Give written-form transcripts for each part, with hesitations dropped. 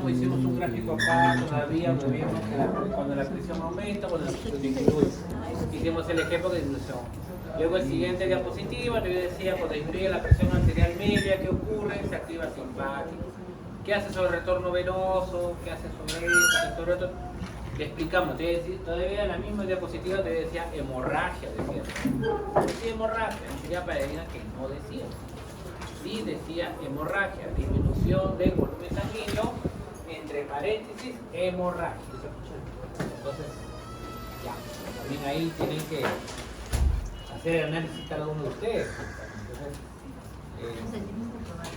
explicamos, hicimos un gráfico acá todavía, donde vimos que cuando la presión aumenta, cuando la presión disminuye. Hicimos el ejemplo de disminución. Luego el siguiente diapositiva, yo decía, cuando disminuye la presión arterial media, ¿qué ocurre? Se activa simpático. ¿Qué hace sobre el retorno venoso? ¿Qué hace sobre esto? Sobre esto? Le explicamos, todavía en la misma diapositiva te decía hemorragia, decía. Decía hemorragia, sería para decir que no decía. Sí decía hemorragia, disminución del volumen sanguíneo, entre paréntesis, hemorragia. Entonces, ya, también ahí tienen que hacer el análisis cada uno de ustedes. Entonces,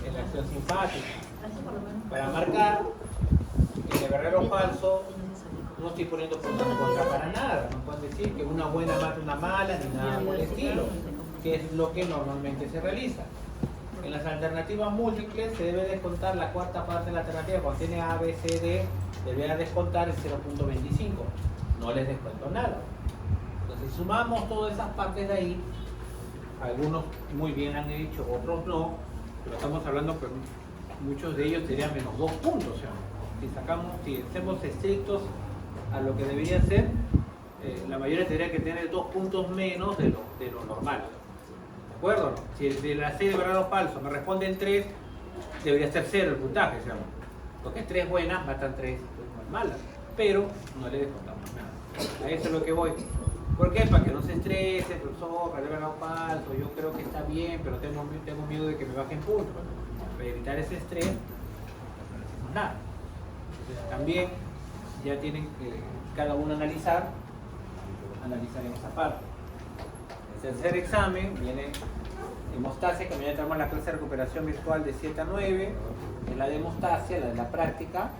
en la acción simpática, para marcar que el verdadero falso, no estoy poniendo puntos en contra para nada. No pueden decir que una buena mata una mala ni nada por el estilo, que es lo que normalmente se realiza. En las alternativas múltiples se debe descontar la cuarta parte de la alternativa. Cuando tiene A, B, C, D, deberá descontar el 0.25. No les descuento nada. Entonces, si sumamos todas esas partes de ahí, algunos muy bien han dicho, otros no, pero estamos hablando que muchos de ellos serían menos 2 puntos. O sea, si hacemos estrictos a lo que debería ser, la mayoría tendría que tener 2 puntos menos de lo normal. ¿De acuerdo? Si el de la C de verdad o falso me responden 3, debería ser 0 el puntaje, ¿sí? Porque 3 buenas matan 3 malas, pero no le descontamos nada. A eso es lo que voy. ¿Por qué? Para que no se estrese, profesor, para el verdad o falso, yo creo que está bien, pero tengo miedo de que me bajen puntos. Para evitar ese estrés, no hacemos nada. Entonces, también ya tienen que cada uno analizaremos esa parte. El tercer examen viene hemostasia, que mañana tenemos la clase de recuperación virtual de 7 a 9, es la de hemostasia, la de la práctica,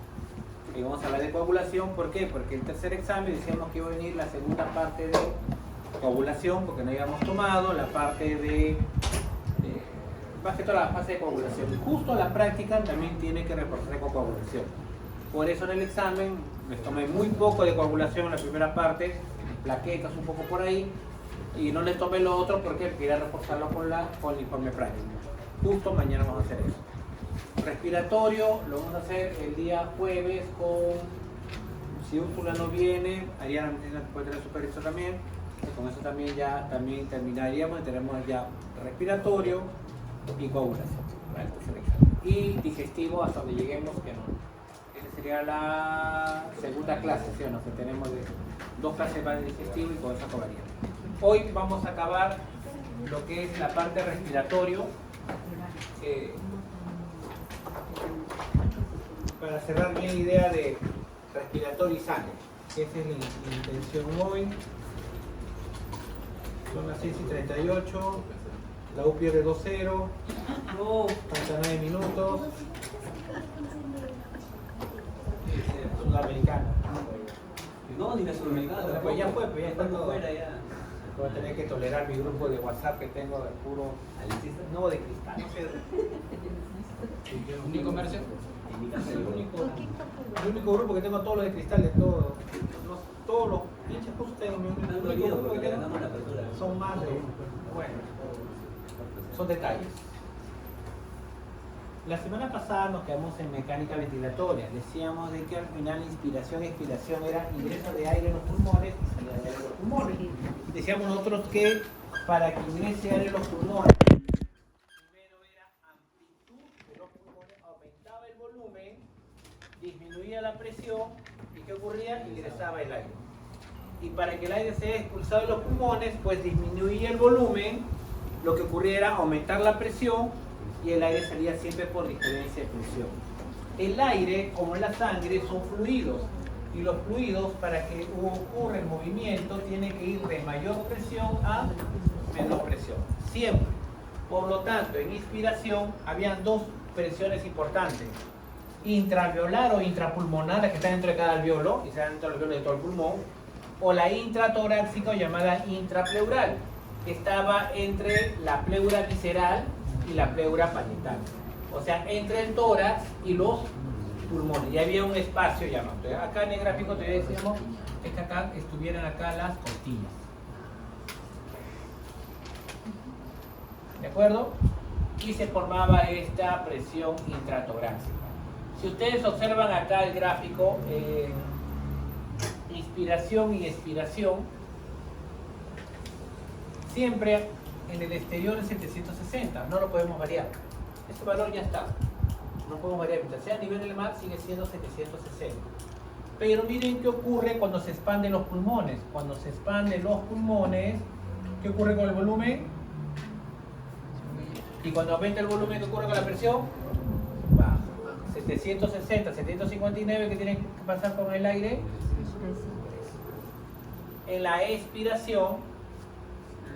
y vamos a hablar de coagulación. ¿Por qué? Porque el tercer examen decíamos que iba a venir la segunda parte de coagulación, porque no habíamos tomado la parte de más que toda la fase de coagulación. Justo la práctica también tiene que reforzarse con coagulación. Por eso en el examen les tomé muy poco de coagulación en la primera parte, plaquetas un poco por ahí, y no les tomé lo otro porque quería reforzarlo con el informe práctico. Justo mañana vamos a hacer eso. Respiratorio lo vamos a hacer el día jueves con, si Úrsula no viene, Ariana puede tener su permiso también, y con eso también terminaríamos y tenemos ya respiratorio y coagulación, ¿vale? Y digestivo hasta donde lleguemos, que no. Esa sería la segunda clase, ¿sí o no? Que tenemos 2 clases más de digestivo y con eso acabaría. Hoy vamos a acabar lo que es la parte respiratorio, para cerrar bien la idea de respiratorio y sangre. Esa es la intención hoy. Son las 6:38, la U pierde 2-0, faltan 9 minutos. Sudamericana. No, ni la Sudamericana. Pues ya fue, pues ya está todo. Fuera ya. Voy a tener que tolerar mi grupo de WhatsApp que tengo de puro alicista. No, de cristal. No sé. ¿Único comercio? El único grupo que tengo todos los de cristal de todo. Todos los pinches cursos tengo mi único grupo que tengo. Son más de. Bueno, son detalles. La semana pasada nos quedamos en mecánica ventilatoria. Decíamos de que al final inspiración y expiración era ingreso de aire en los pulmones y salida de aire en los pulmones. Decíamos nosotros que para que ingrese aire en los pulmones, primero era amplitud de los pulmones, aumentaba el volumen, disminuía la presión y ¿qué ocurría? Ingresaba el aire. Y para que el aire sea expulsado de los pulmones, pues disminuía el volumen, lo que ocurría era aumentar la presión y el aire salía siempre por diferencia de presión. El aire, como la sangre, son fluidos, y los fluidos, para que ocurra el movimiento, tienen que ir de mayor presión a menor presión, siempre. Por lo tanto, en inspiración habían 2 presiones importantes: intraalveolar o intrapulmonar, la que está dentro de cada alveolo, y se da dentro del alveolo de todo el pulmón, o la intratorácica, o llamada intrapleural, que estaba entre la pleura visceral y la pleura parietal, o sea, entre el tórax y los pulmones, y había un espacio llamado. Acá en el gráfico te decíamos que acá estuvieran acá las costillas, ¿de acuerdo? Y se formaba esta presión intratorácica. Si ustedes observan acá el gráfico, inspiración y expiración, siempre en el exterior es 760, no lo podemos variar. Este valor ya está, no podemos variar. Mientras sea a nivel del mar, sigue siendo 760. Pero miren qué ocurre cuando se expanden los pulmones. Cuando se expanden los pulmones, ¿qué ocurre con el volumen? Y cuando aumenta el volumen, ¿qué ocurre con la presión? Baja. 760, 759, ¿qué tienen que pasar con el aire? En la expiración,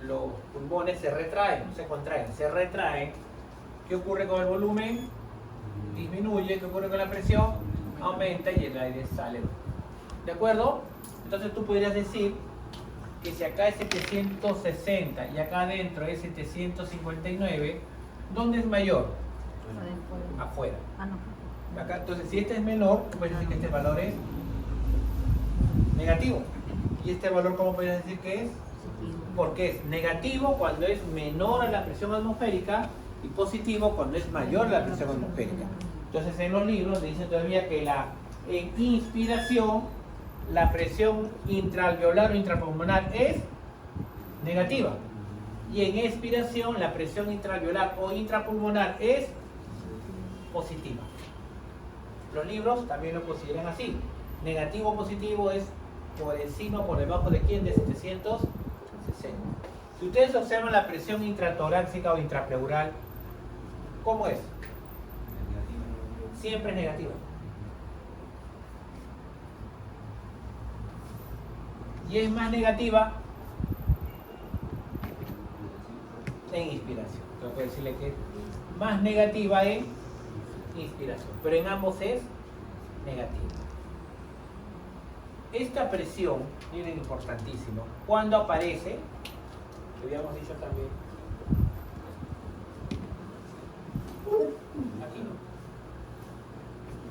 los pulmones se retraen, no se contraen, se retraen. ¿Qué ocurre con el volumen? Disminuye. ¿Qué ocurre con la presión? Aumenta y el aire sale. ¿De acuerdo? Entonces tú podrías decir que si acá es 760 y acá adentro es 759, ¿dónde es mayor? Afuera. Acá, entonces, si este es menor, tú puedes decir que este valor es negativo. ¿Y este valor cómo puedes decir que es? Porque es negativo cuando es menor a la presión atmosférica y positivo cuando es mayor a la presión atmosférica. Entonces, en los libros dicen todavía que en inspiración la presión intraalveolar o intrapulmonar es negativa. Y en expiración la presión intraalveolar o intrapulmonar es positiva. Los libros también lo consideran así. Negativo o positivo es por encima o por debajo de ¿quién? De 760. Si ustedes observan la presión intratorácica o intrapleural, ¿cómo es? Siempre es negativa. Y es más negativa en inspiración. Tengo que decirle que es más negativa en inspiración, pero en ambos es negativa. Esta presión, miren, importantísimo, cuando aparece, lo habíamos dicho también, aquí no.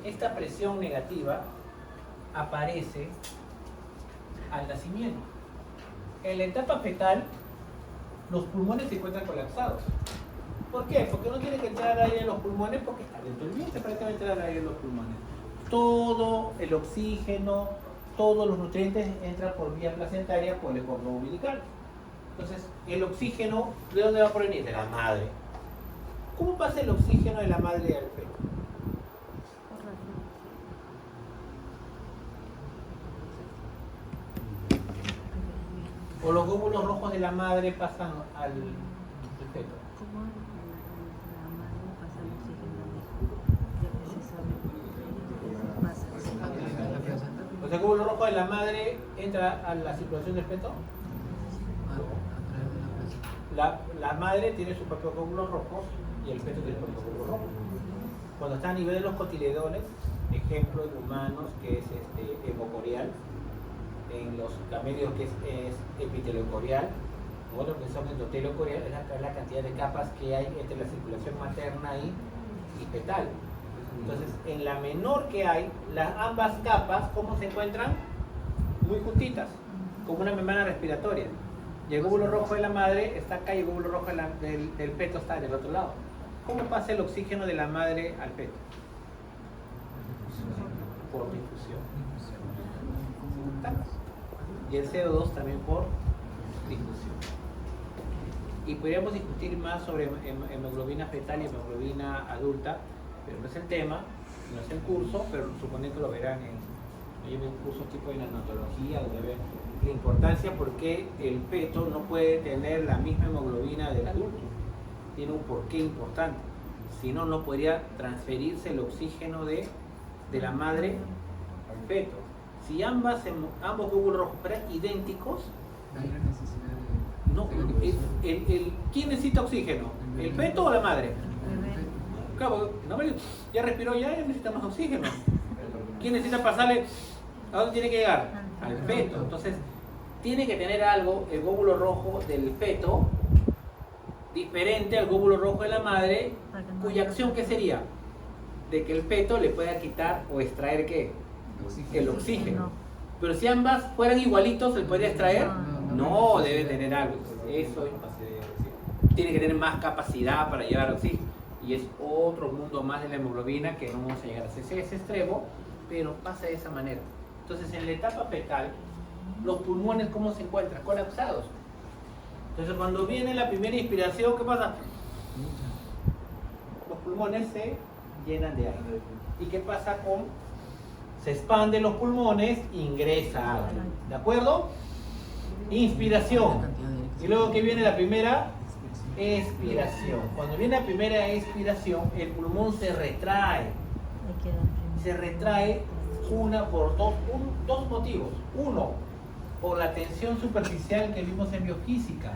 Esta presión negativa aparece al nacimiento. En la etapa fetal, los pulmones se encuentran colapsados. ¿Por qué? Porque no tiene que entrar aire en los pulmones porque está dentro del vientre para que va a entrar aire en los pulmones. Todo el oxígeno, todos los nutrientes entran por vía placentaria por el cordón umbilical. Entonces, el oxígeno, ¿de dónde va a provenir? De la madre. ¿Cómo pasa el oxígeno de la madre al feto? O los glóbulos rojos de la madre pasan al feto. ¿Cómo la madre pasa el oxígeno ya que se sabe? O sea, el glóbulo rojo de la madre entra a la circulación del feto. La madre tiene su propio glóbulo rojo y el feto tiene su propio glóbulo rojo. Cuando está a nivel de los cotiledones, ejemplo en humanos que es hemocoreal, en los camelios que es epiteliocoreal, otros que son endoteliocoreal, es la cantidad de capas que hay entre la circulación materna y fetal. Entonces, en la menor que hay, ambas capas, ¿cómo se encuentran? Muy juntitas, como una membrana respiratoria. Y el glóbulo rojo de la madre está acá y el glóbulo rojo del feto está del otro lado. ¿Cómo pasa el oxígeno de la madre al feto? Por difusión. Y el CO2 también por difusión. Y podríamos discutir más sobre hemoglobina fetal y hemoglobina adulta, pero no es el tema, no es el curso, pero supone que lo verán en un curso tipo de neonatología, donde ven la importancia porque el feto no puede tener la misma hemoglobina del adulto. Tiene un porqué importante. Si no, no podría transferirse el oxígeno de la madre al feto. Si ambos glóbulos rojos fueran idénticos, no, ¿quién necesita oxígeno? ¿El feto o la madre? Claro, la madre ya respiró, ya necesita más oxígeno. ¿Quién necesita pasarle? ¿A dónde tiene que llegar? Al feto. Entonces, tiene que tener algo, el glóbulo rojo del feto, diferente al glóbulo rojo de la madre, cuya acción, ¿qué sería? De que el feto le pueda quitar o extraer, ¿qué? El oxígeno. Pero si ambas fueran igualitos, ¿se podría extraer? No, debe tener algo. Eso tiene que tener más capacidad para llevar oxígeno. y es otro mundo más de la hemoglobina que no vamos a llegar a ese extremo, pero pasa de esa manera. Entonces, en la etapa fetal, los pulmones, ¿cómo se encuentran? Colapsados. Entonces, cuando viene la primera inspiración, ¿qué pasa? Los pulmones se llenan de aire. ¿Y qué pasa con? Se expanden los pulmones, ingresa aire. ¿De acuerdo? Inspiración. Y luego que viene la primera expiración. Cuando viene la primera expiración, el pulmón se retrae. Se retrae por dos motivos. Uno, por la tensión superficial que vimos en biofísica.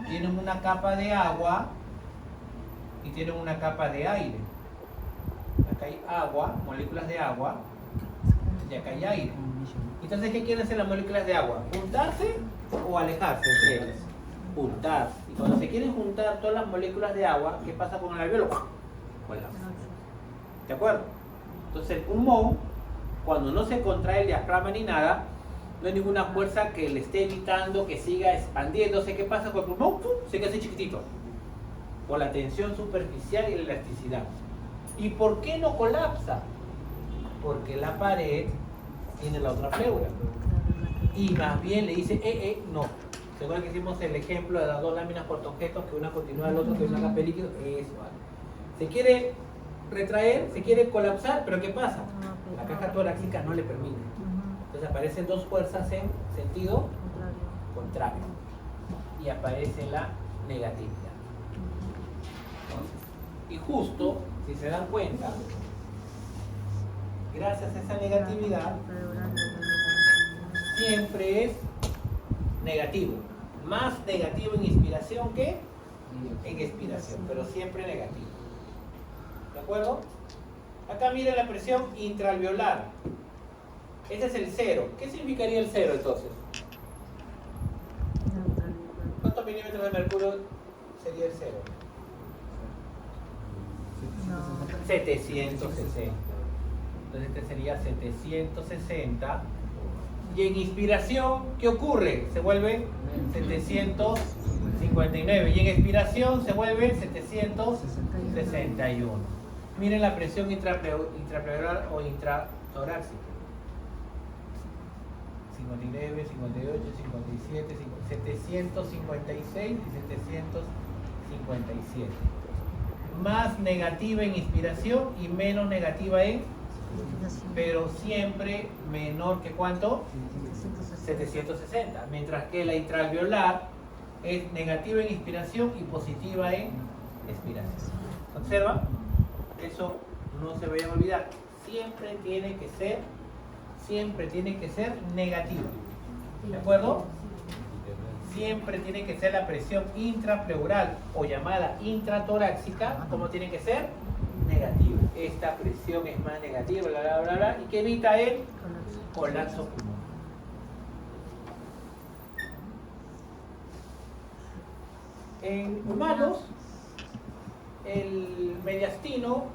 Tienen una capa de agua y tienen una capa de aire. Acá hay agua, moléculas de agua, y acá hay aire. Entonces, ¿qué quieren hacer las moléculas de agua? ¿Juntarse o alejarse entre ellas? Juntarse. Y cuando se quieren juntar todas las moléculas de agua, ¿qué pasa con el alveolo? Colapsa. ¿De acuerdo? Entonces, el pulmón, cuando no se contrae el diafragma ni nada, no hay ninguna fuerza que le esté evitando que siga expandiéndose. ¿Qué pasa con el pulmón? ¡Pum! Se queda así chiquitito. Por la tensión superficial y la elasticidad. ¿Y por qué no colapsa? Porque la pared tiene la otra pleura. Y más bien le dice, no. Seguro que hicimos el ejemplo de las dos láminas portoobjetos, que una continúa al otro, que una capa de líquido. Eso, ¿vale? Se quiere retraer, se quiere colapsar, pero ¿qué pasa? La caja torácica no le permite. Entonces aparecen dos fuerzas en sentido contrario. Y aparece la negatividad. Y justo, si se dan cuenta, gracias a esa negatividad, siempre es negativo. Más negativo en inspiración que en expiración, pero siempre negativo. ¿De acuerdo? Acá miren la presión intraalveolar. Este es el cero. ¿Qué significaría el cero entonces? ¿Cuántos milímetros de mercurio sería el cero? 760. Entonces este sería 760. Y en inspiración, ¿qué ocurre? Se vuelve 759. Y en expiración se vuelve 761. Miren la presión intrapleural o intratorácica. 59, 58, 57, 756 y 757. Más negativa en inspiración y menos negativa en, pero siempre menor que ¿cuánto? 760. Mientras que la intraalveolar es negativa en inspiración y positiva en expiración. ¿Observa? Eso no se vaya a olvidar. Siempre tiene que ser negativa. ¿De acuerdo? Siempre tiene que ser la presión intrapleural o llamada intratorácica, como tiene que ser negativa. Esta presión es más negativa, bla, bla, bla, bla, y que evita el colapso pulmonar. En humanos, el mediastino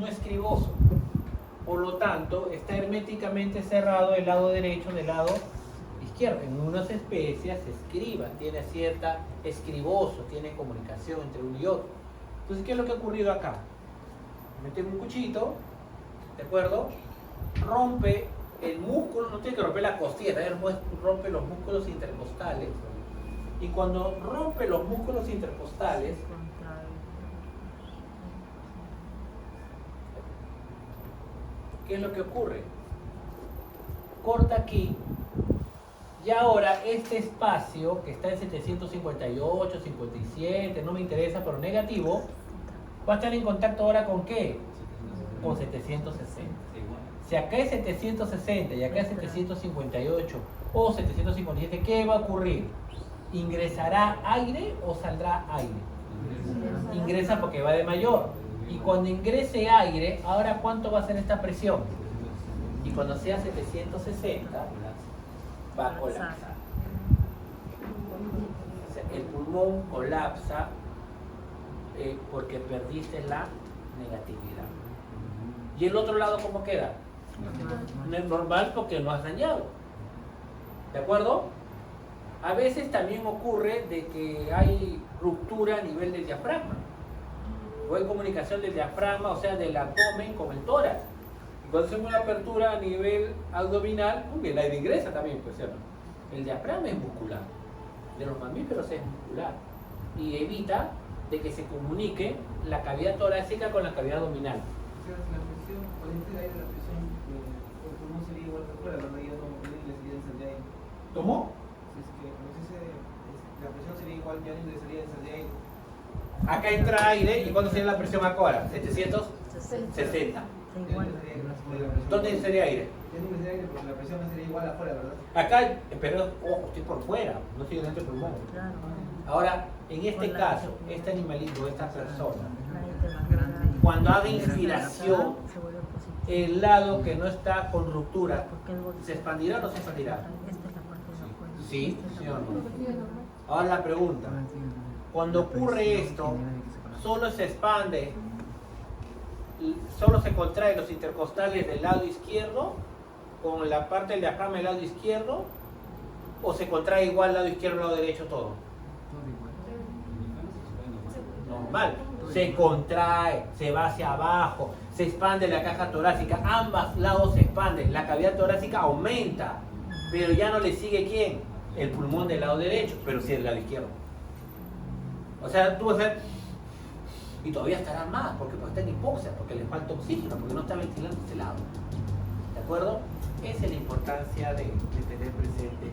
no es criboso, por lo tanto está herméticamente cerrado del lado derecho del lado izquierdo. En unas especies se escriba, tiene cierta escriboso, tiene comunicación entre uno y otro. Entonces, ¿qué es lo que ha ocurrido acá? Metemos un cuchillito, ¿de acuerdo? Rompe el músculo, no tiene que romper la costilla, rompe los músculos intercostales. Y cuando rompe los músculos intercostales, ¿qué es lo que ocurre? Corta aquí y ahora este espacio que está en 758, 57, no me interesa, pero negativo, va a estar en contacto ahora con ¿qué? Con 760. Si acá es 760 y acá es 758 o 757, ¿qué va a ocurrir? ¿Ingresará aire o saldrá aire? Ingresa porque va de mayor. Y cuando ingrese aire, ahora ¿cuánto va a ser esta presión? Y cuando sea 760, va a colapsar. O sea, el pulmón colapsa porque perdiste la negatividad. ¿Y el otro lado cómo queda? Normal porque no has dañado. ¿De acuerdo? A veces también ocurre de que hay ruptura a nivel del diafragma. o hay comunicación del diafragma, o sea, del abdomen con el tórax. Y cuando hacemos una apertura a nivel abdominal, el aire ingresa también, pues, ¿cierto? El diafragma es muscular, de los mamíferos es muscular y evita de que se comunique la cavidad torácica con la cavidad abdominal. O sea, si la presión, con este aire la presión por pulmón sería igual que afuera, ¿verdad? Ya no ingresaría en sal de aire. ¿Cómo? Si es que la presión sería igual, ya no ingresaría en sal de aire. Acá entra aire, ¿y cuánto sería la presión acá ahora? 760. Igual. ¿Dónde sería aire? Ya no ingresaría aire porque la presión no sería igual afuera, ¿verdad? Acá, pero ojo, estoy por fuera, no estoy dentro del pulmón. Claro. Ahora, en este caso, este animalito, esta persona, La gente más grande. cuando haga inspiración, Se vuelve positivo. el lado que no está con ruptura, Porque el bol- ¿se expandirá o no se expandirá? Esta es la parte de la cuerda. Sí, Esta es sí la o parte no. de la- Ahora la pregunta, cuando ocurre esto, solo se expande, solo se contrae los intercostales del lado izquierdo con la parte del diafragma del lado izquierdo, o se contrae igual lado izquierdo, lado derecho, todo. Normal, se contrae, se va hacia abajo, se expande la caja torácica, ambos lados se expanden, la cavidad torácica aumenta, pero ya no le sigue ¿quién? El pulmón del lado derecho, pero sí del lado izquierdo. O sea, tú vas a ver, y todavía estará más, porque pues está en hipoxia, porque le falta oxígeno, porque no está ventilando este lado. ¿De acuerdo? Esa es la importancia de tener presente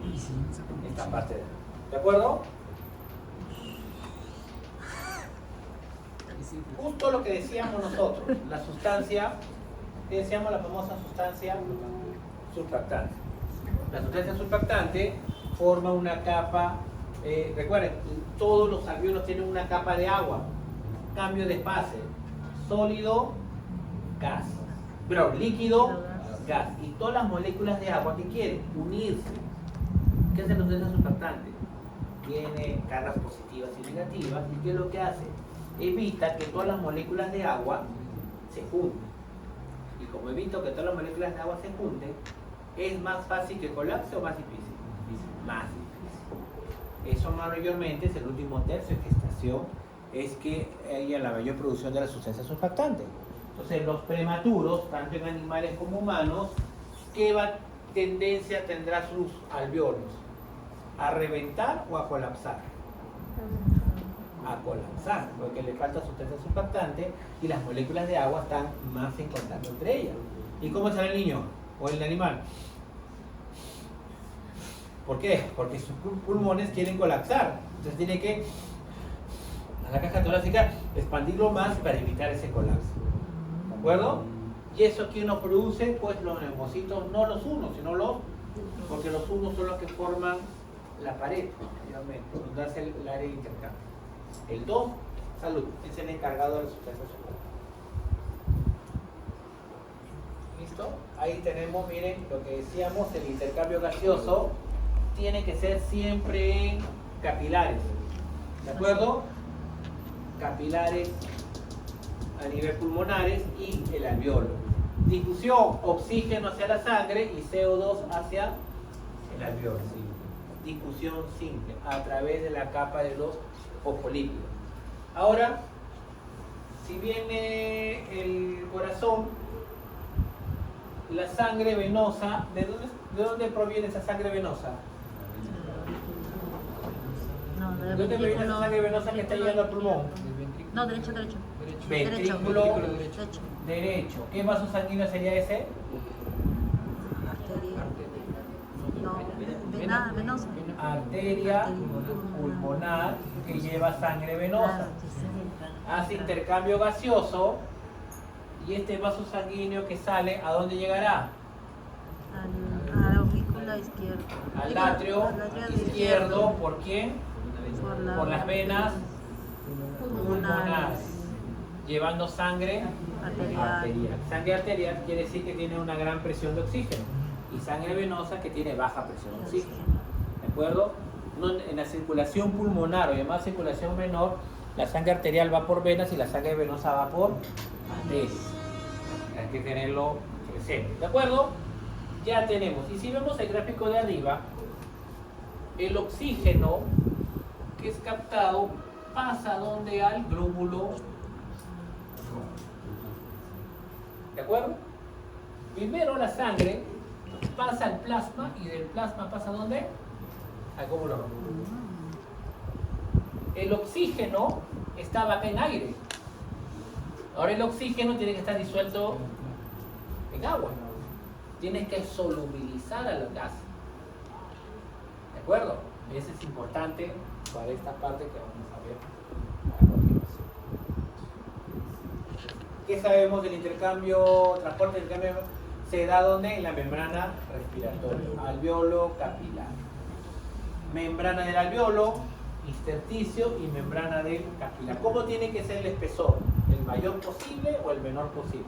esta parte. ¿De acuerdo? Justo lo que decíamos nosotros, la sustancia, que decíamos la famosa sustancia surfactante. La sustancia surfactante forma una capa, recuerden, todos los alvéolos tienen una capa de agua, cambio de fase, sólido, gas, pero líquido, gas, y todas las moléculas de agua que quieren unirse. ¿Qué hace la sustancia surfactante? Tiene cargas positivas y negativas, y ¿qué es lo que hace? Evita que todas las moléculas de agua se junten. Y como evito que todas las moléculas de agua se junten, ¿es más fácil que colapse o más difícil? Más difícil. Eso mayormente es el último tercio de gestación, es que haya la mayor producción de la sustancia surfactante. Entonces los prematuros, tanto en animales como humanos, ¿qué tendencia tendrá sus alvéolos? ¿A reventar o a colapsar? A colapsar, porque le falta sustancia surfactante y las moléculas de agua están más en contacto entre ellas. ¿Y cómo sale el niño o el animal? ¿Por qué? Porque sus pulmones quieren colapsar, entonces tiene que, a la caja torácica, expandirlo más para evitar ese colapso. ¿De acuerdo? ¿Y eso quién nos produce? Pues los neumocitos, no los unos, sino los, porque los unos son los que forman la pared, obviamente, donde hace el área de intercambio. El 2, salud, es el encargado de la sustancia surfactante. ¿Listo? Ahí tenemos, miren, lo que decíamos, el intercambio gaseoso tiene que ser siempre en capilares. ¿De acuerdo? Capilares a nivel pulmonares y el alvéolo. Difusión, oxígeno hacia la sangre y CO2 hacia el alvéolo. Difusión simple, a través de la capa de los fosfolípidos. Ahora, si viene el corazón, la sangre venosa, ¿de dónde proviene esa sangre venosa? No, ¿De dónde proviene esa sangre venosa que está llegando al pulmón? No, derecho. Ventrículo Derecho. derecho. ¿Qué vaso sanguíneo sería ese? Arteria. No, venosa. Arteria pulmonar que lleva sangre venosa. Claro, sí. Hace intercambio gaseoso y este vaso sanguíneo que sale, ¿a dónde llegará? A la aurícula izquierda. Al atrio izquierdo. ¿Por quién? Por las venas pulmonares, llevando sangre arterial. Sangre arterial quiere decir que tiene una gran presión de oxígeno y sangre venosa que tiene baja presión de oxígeno. ¿De acuerdo? En la circulación pulmonar o llamada circulación menor, la sangre arterial va por venas y la sangre venosa va por arterias. Hay que tenerlo presente. ¿De acuerdo? Ya tenemos. Y si vemos el gráfico de arriba, el oxígeno que es captado pasa donde al glóbulo ¿De acuerdo? Primero la sangre pasa al plasma y del plasma pasa ¿a dónde? Al glóbulo rojo. El oxígeno estaba acá en aire. Ahora el oxígeno tiene que estar disuelto en agua. Tienes que solubilizar a los gases. ¿De acuerdo? Eso es importante para esta parte que vamos a ver a continuación. ¿Qué sabemos del intercambio, transporte del intercambio? Se da donde? En la membrana respiratoria, alveolo capilar. Membrana del alveolo, intersticio y membrana del capilar. ¿Cómo tiene que ser el espesor? ¿El mayor posible o el menor posible?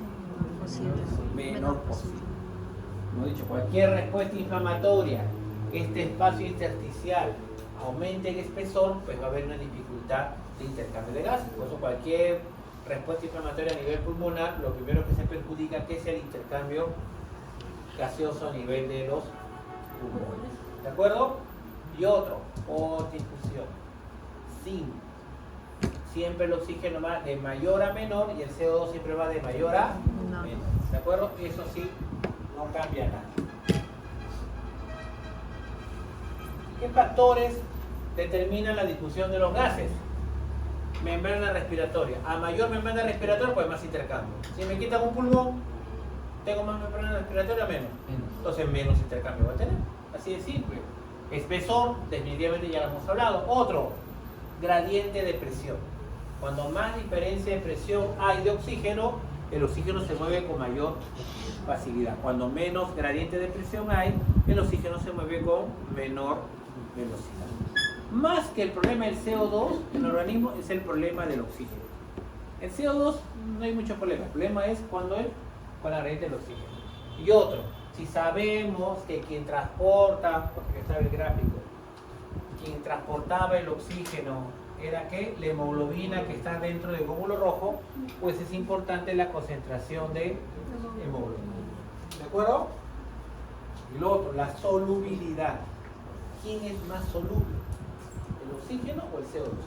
Menor posible. Como he dicho, cualquier respuesta inflamatoria, que este espacio intersticial aumente el espesor, pues va a haber una dificultad de intercambio de gases. Por eso cualquier respuesta inflamatoria a nivel pulmonar, lo primero que se perjudica que es el intercambio gaseoso a nivel de los pulmones. ¿De acuerdo? Y otro, otra discusión. Zinc. Siempre el oxígeno va de mayor a menor y el CO2 siempre va de mayor a menor. ¿De acuerdo? Eso sí, no cambia nada. ¿Qué factores determinan la difusión de los gases? Membrana respiratoria. A mayor membrana respiratoria, pues más intercambio. Si me quitan un pulmón, tengo más membrana respiratoria, menos. Entonces menos intercambio va a tener. Así de simple. Espesor, definitivamente ya lo hemos hablado. Otro, gradiente de presión. Cuando más diferencia de presión hay de oxígeno, el oxígeno se mueve con mayor facilidad. Cuando menos gradiente de presión hay, el oxígeno se mueve con menor velocidad. Más que el problema del CO2 en el organismo es el problema del oxígeno. El CO2 no hay mucho problema. El problema es cuando es con la gradiente del oxígeno. Y otro, si sabemos que quien transporta, porque está el gráfico, quien transportaba el oxígeno era que la hemoglobina que está dentro del glóbulo rojo, pues es importante la concentración de hemoglobina. ¿De acuerdo? Y lo otro, la solubilidad. ¿Quién es más soluble? ¿El oxígeno o el CO2?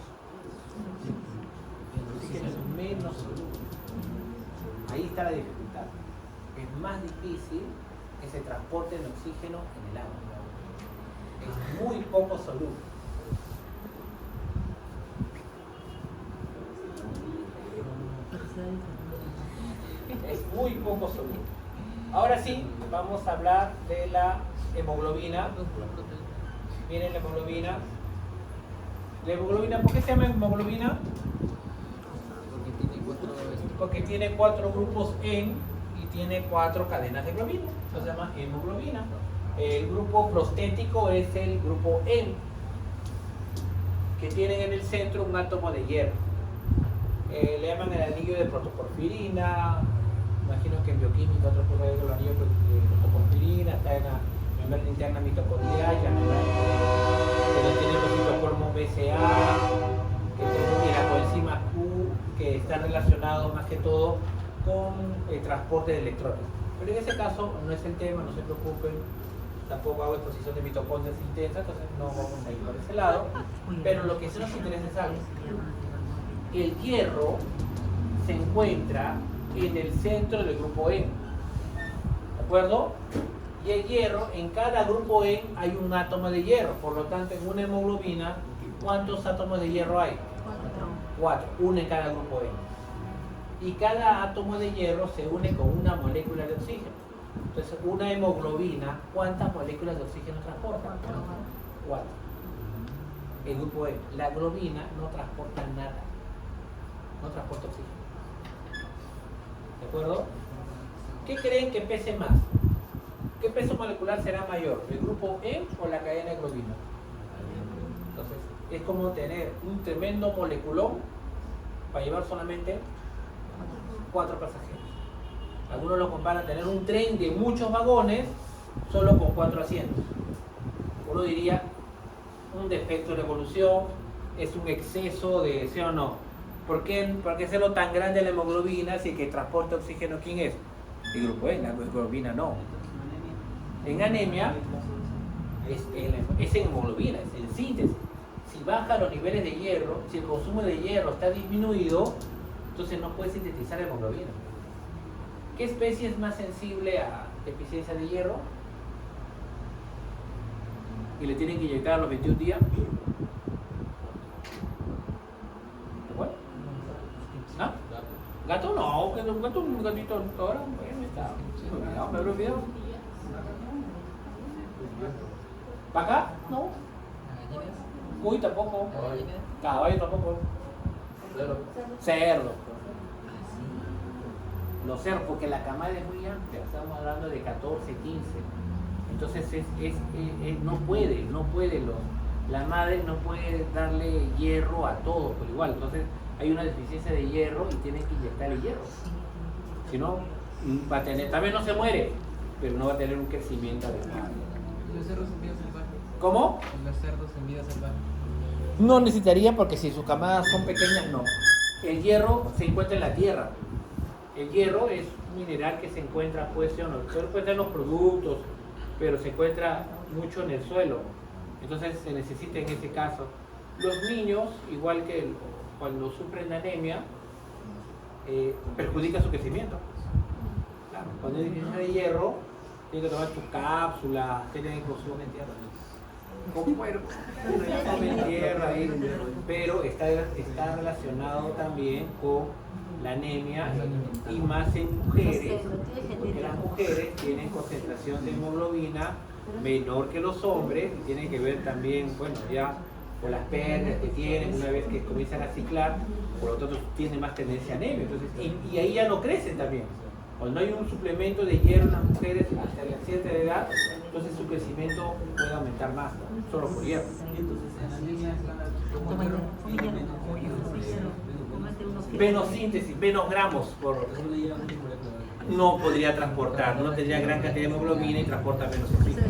El oxígeno es menos soluble. Ahí está la dificultad. Es más difícil que se transporte el oxígeno en el agua. Es muy poco soluble. Es muy poco soluble. Ahora sí, vamos a hablar de la hemoglobina. Miren la hemoglobina. La hemoglobina, ¿por qué se llama hemoglobina? Porque tiene 4 grupos en y tiene 4 cadenas de globina. Eso se llama hemoglobina. El grupo prostético es el grupo M, que tienen en el centro un átomo de hierro. Le llaman el anillo de protoporfirina. Imagino que en bioquímica otro puede ver el anillo de protoporfirina, está en la membrana interna mitocondrial, pero tiene los citocromos BCA, que tiene la coenzima Q, que está relacionado más que todo con el transporte de electrones. Pero en ese caso no es el tema, no se preocupen, tampoco hago exposición de mitocondrias intensas, entonces no vamos a ir por ese lado. Pero lo que sí nos interesa es algo. El hierro se encuentra en el centro del grupo E, ¿de acuerdo? Y el hierro, en cada grupo E hay un átomo de hierro, por lo tanto en una hemoglobina, ¿cuántos átomos de hierro hay? 4, uno en cada grupo E. Y cada átomo de hierro se une con una molécula de oxígeno. Entonces, una hemoglobina, ¿cuántas moléculas de oxígeno transporta? 4. El grupo E. La globina no transporta nada. No transporta oxígeno. ¿De acuerdo? ¿Qué creen que pese más? ¿Qué peso molecular será mayor? ¿El grupo E o la cadena de globina? Entonces, es como tener un tremendo moleculón para llevar solamente 4 pasajeros. Algunos lo comparan a tener un tren de muchos vagones solo con 4 asientos. Uno diría un defecto de la evolución, es un exceso de, ¿sí o no? ¿Por qué hacerlo tan grande la hemoglobina si el que transporta oxígeno quién es? El grupo E, la hemoglobina no. En anemia es en hemoglobina, es en síntesis. Si baja los niveles de hierro, si el consumo de hierro está disminuido, entonces no puede sintetizar hemoglobina. ¿Qué especie es más sensible a deficiencia de hierro? Y le tienen que inyectar a los 21 días. ¿Cuál? ¿Ah? ¿Gato? No, que un gato, un gatito ahora, bueno, está. Me habré olvidado. ¿Vaca? No. Uy, tampoco. Caballo tampoco. Cerdo. Los cerdos, porque la camada es muy amplia, estamos hablando de 14, 15. Entonces no puede, la madre no puede darle hierro a todo por igual. Entonces hay una deficiencia de hierro y tienen que inyectarle hierro. Si no, va a tener, también no se muere, pero no va a tener un crecimiento adecuado. ¿Los cerdos en vida salvaje? ¿Cómo? Los cerdos en vida salvaje. No necesitaría porque si sus camadas son pequeñas, no. El hierro se encuentra en la tierra. El hierro es un mineral que se encuentra, puede ser en los productos, pero se encuentra mucho en el suelo. Entonces se necesita en ese caso. Los niños, igual que cuando sufren de anemia, perjudica su crecimiento. Claro, cuando hay deficiencia de hierro, tienes que tomar tu cápsula, tienen inclusión en tierra. Con cuerpo, en tierra, pero está relacionado también con la anemia y más en mujeres, porque las mujeres tienen concentración de hemoglobina menor que los hombres y tiene que ver también, bueno, ya con las pérdidas que tienen una vez que comienzan a ciclar, por lo tanto tienen más tendencia a anemia. Entonces, y ahí ya no crecen también. Cuando hay un suplemento de hierro en las mujeres hasta la cierta edad, entonces su crecimiento puede aumentar más, solo por hierro. Menosíntesis, menos gramos no podría transportar, no tendría gran cantidad de hemoglobina y transporta menos oxígeno.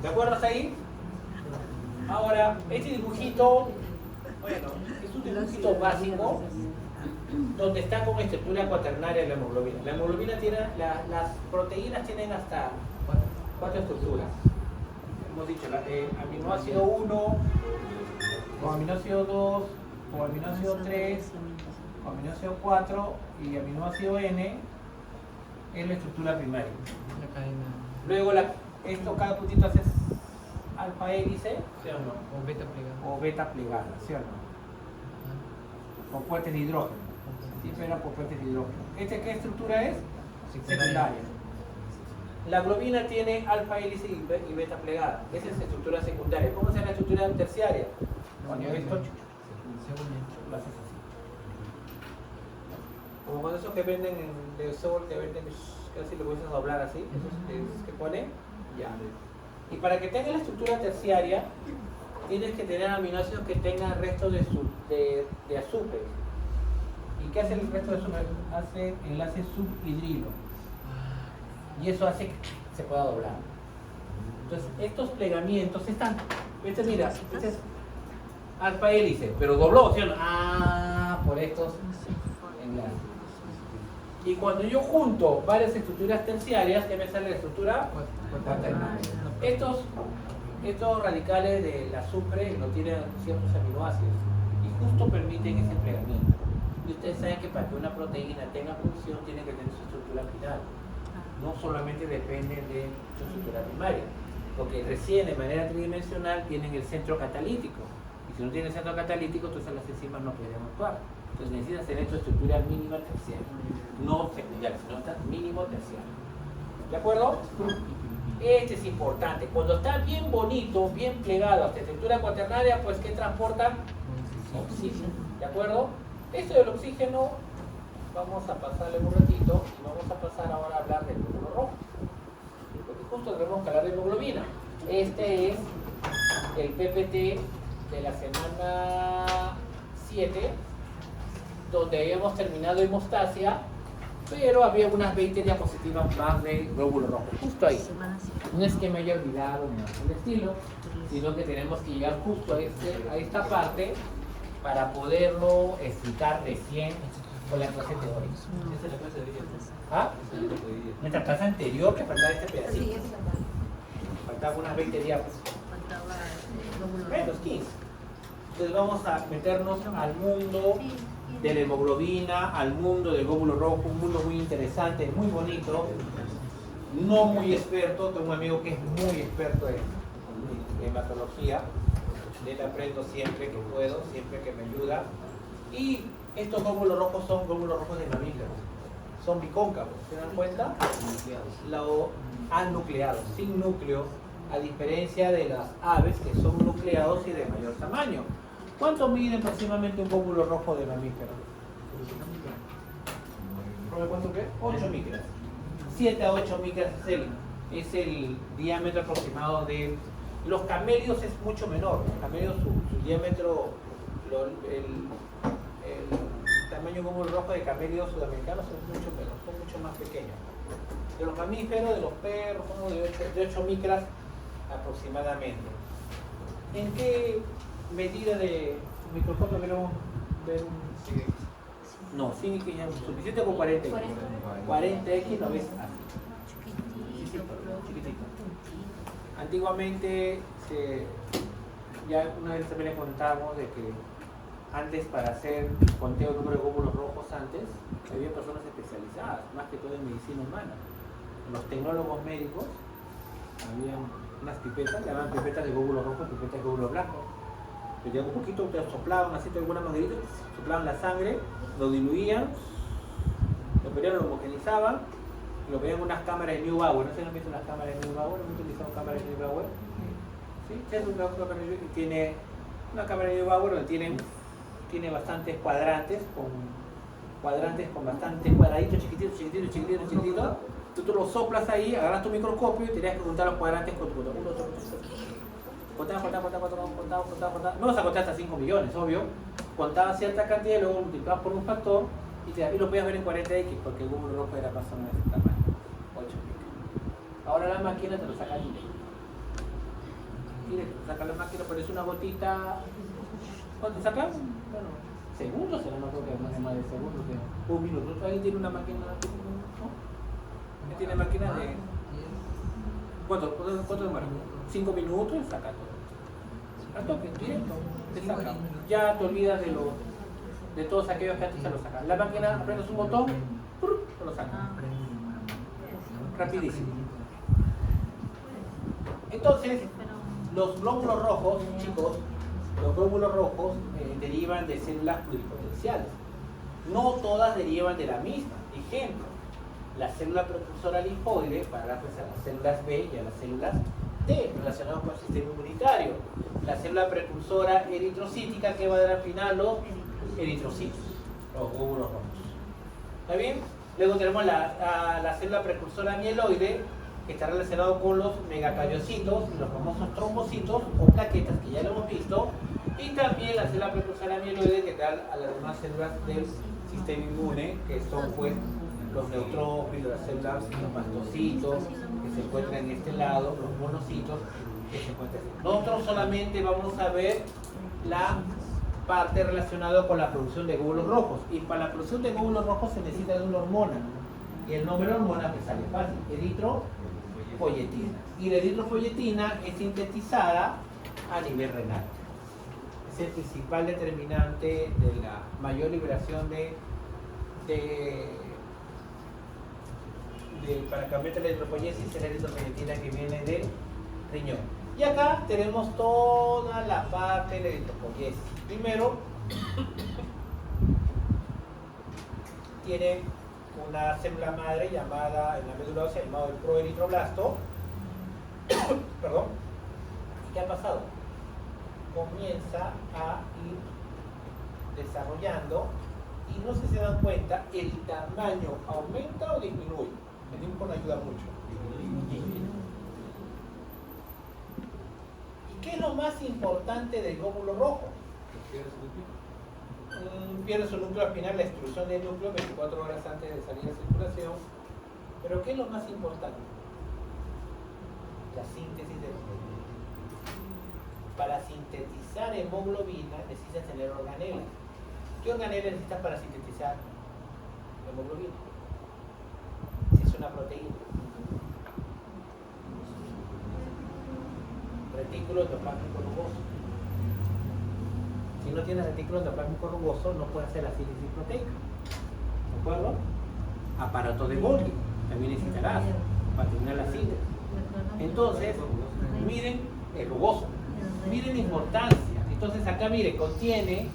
¿De acuerdo hasta ahí? Ahora, este dibujito, bueno, es un dibujito básico donde está con estructura cuaternaria de la hemoglobina. La hemoglobina tiene, las proteínas tienen hasta 4 estructuras. Hemos dicho, aminoácido 1, o aminoácido 2, o aminoácido 3, o aminoácido 4 y aminoácido N es la estructura primaria. Luego, cada puntito hace alfa hélice, ¿sí o no? O beta plegada. O beta plegada, ¿sí o no? Con puentes de hidrógeno. Sí, pero con puentes de hidrógeno. ¿Qué estructura es? Secundaria. La globina tiene alfa hélice y beta plegada. Esa es la estructura secundaria. ¿Cómo se llama la estructura terciaria? Cuando esto lo haces así. Como cuando esos que venden en el sol, que venden casi lo puedes doblar así, esos que pone, ya. Y para que tenga la estructura terciaria, tienes que tener aminoácidos que tengan resto de azúcar. ¿Y qué hace el resto de azúcar? Hace enlace subhidrilo. Y eso hace que se pueda doblar. Entonces, estos plegamientos están. Mira, este es alfa hélice, pero dobló, ¿sí o no? Por estos enlaces. Y cuando yo junto varias estructuras terciarias, ¿qué me sale la estructura? Cuaternaria. Estos radicales del azufre no tienen ciertos aminoácidos y justo permiten ese plegamiento. Y ustedes saben que para que una proteína tenga función tiene que tener su estructura final. No solamente depende de su estructura primaria, porque recién de manera tridimensional tienen el centro catalítico. Y si no tienen centro catalítico, entonces las enzimas no pueden actuar. Entonces necesitas tener tu estructura mínima terciaria, no secundaria, sino mínimo terciaria. ¿De acuerdo? Este es importante. Cuando está bien bonito, bien plegado hasta estructura cuaternaria, pues ¿qué transporta? Oxígeno. ¿De acuerdo? Esto del oxígeno, vamos a pasarle un ratito y vamos a pasar ahora a hablar del glóbulo rojo. Porque justo tenemos que hablar de hemoglobina. Este es el PPT de la semana 7, donde habíamos terminado hemostasia, pero había unas 20 diapositivas más de glóbulo rojo, justo ahí. No es que me haya olvidado ni nada del estilo, sino que tenemos que llegar justo a esta parte para poderlo explicar recién con la clase teórica. Esa es la clase de día. ¿Ah? Nuestra clase anterior que faltaba este pedacito. Faltaban unas 20 diapositivas. Menos 15. Entonces vamos a meternos al mundo de la hemoglobina al mundo del glóbulo rojo, un mundo muy interesante, muy bonito, no muy experto. Tengo un amigo que es muy experto en hematología, de él aprendo siempre que puedo, siempre que me ayuda. Y estos glóbulos rojos son glóbulos rojos de mamíferos, son bicóncavos, ¿se dan cuenta? Anucleados, sin núcleo, a diferencia de las aves que son nucleados y de mayor tamaño. ¿Cuánto mide aproximadamente un glóbulo rojo de mamífero? ¿Cuánto qué? 8 micras. 7 a 8 micras es el diámetro aproximado de... Los camelios es mucho menor. Los camelios, su diámetro, el tamaño glóbulo rojo de camelios sudamericanos es mucho menor, son mucho más pequeños. De los mamíferos, de los perros, son de 8 micras aproximadamente. ¿En qué medida de microscopio queremos ver un... No, sí, que ya es suficiente con 40x. 40x lo ves así. Chiquitito. Antiguamente, ya una vez también les contábamos de que antes, para hacer conteo de número de glóbulos rojos antes, había personas especializadas, más que todo en medicina humana. Los tecnólogos médicos, había unas pipetas, le llamaban pipetas de glóbulos rojos, pipetas de glóbulos blancos. Le llevaban un poquito, te soplaban así de alguna manera, soplaban la sangre, lo diluían, lo ponían, lo homogenizaban, y lo ponían en unas cámaras de Neubauer. ¿No se han visto las cámaras de Neubauer? ¿No han utilizado cámaras de Neubauer? ¿Sí? Es una cámara de Neubauer que tiene una cámara de Neubauer donde tiene bastantes cuadrantes con bastantes cuadraditos chiquititos. Tú lo soplas ahí, agarras tu microscopio y tenías que contar los cuadrantes con tu contar. No vas a contar hasta 5 millones, obvio. Contabas cierta cantidad y luego multiplicabas por un factor y lo podías ver en 40x porque el glóbulo rojo era más o menos de ese tamaño, 8 micras. Ahora la máquina te lo saca directo. Saca la máquina, pones una gotita. ¿Cuánto saca? Bueno, segundos, será, no creo que más de segundos, un minuto. Ahí tiene una máquina, ¿no? Tiene máquina de... ¿Cuánto demora? 5 minutos y saca todo. Al toque, directo, te saca. Ya te olvidas de todos aquellos que antes se lo sacan. La máquina, apretas un botón, te lo saca. Rapidísimo. Entonces, los glóbulos rojos, chicos, los glóbulos rojos derivan de células pluripotenciales. No todas derivan de la misma. Ejemplo, la célula precursora linfoide para dar pues a las células B y a las células T relacionadas con el sistema inmunitario. La célula precursora eritrocítica que va a dar al final los eritrocitos, los glóbulos rojos. ¿Está bien? Luego tenemos la célula precursora mieloide, que está relacionado con los megacariocitos y los famosos trombocitos o plaquetas, que ya lo hemos visto, y también la célula precursora mieloide que da a las demás células del sistema inmune, que son pues los neutrófilos, las células, los mastocitos que se encuentran en este lado, los monocitos que se encuentran. Nosotros solamente vamos a ver la parte relacionada con la producción de glóbulos rojos, y para la producción de glóbulos rojos se necesita de una hormona, y el nombre de la hormona que sale fácil, eritropoyetina, y la eritropoyetina es sintetizada a nivel renal. Es el principal determinante de la mayor liberación para cambiar la eritropoyesis, es la eritropoyetina que viene del riñón. Y acá tenemos toda la parte de la eritropoyesis. Primero, tiene una célula madre llamada, en la médula ósea, llamado el proeritroblasto. Perdón. ¿Qué ha pasado? Comienza a ir desarrollando y no sé si se dan cuenta, el tamaño aumenta o disminuye. El tiempo nos ayuda mucho. ¿Y qué es lo más importante del glóbulo rojo? Pierde su núcleo al final, la destrucción del núcleo 24 horas antes de salir a circulación. Pero ¿qué es lo más importante? La síntesis de hemoglobina. Para sintetizar hemoglobina necesitas tener organelas. ¿Qué organelas necesitas para sintetizar hemoglobina? Si es una proteína. Retículo endoplasmático rugoso. si no tienes retículo endoplasmático rugoso, no puedes hacer la síntesis proteica. ¿De acuerdo? Aparato de Golgi, también necesitarás para terminar la síntesis. Entonces, miren el rugoso, miren la importancia. Entonces acá miren, contiene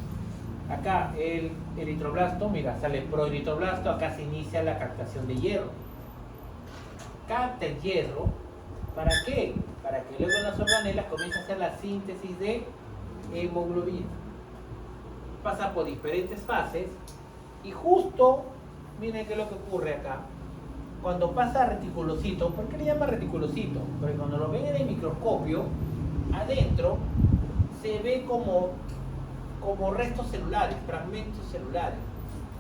acá el eritroblasto, mira, sale proeritroblasto, acá se inicia la captación de hierro. Capta el hierro, ¿para qué? Para que luego en las organelas comience a hacer la síntesis de hemoglobina. Pasa por diferentes fases y justo, miren qué es lo que ocurre acá. Cuando pasa a reticulocito, ¿por qué le llama reticulocito? Porque cuando lo ven en el microscopio, adentro se ve como restos celulares, fragmentos celulares.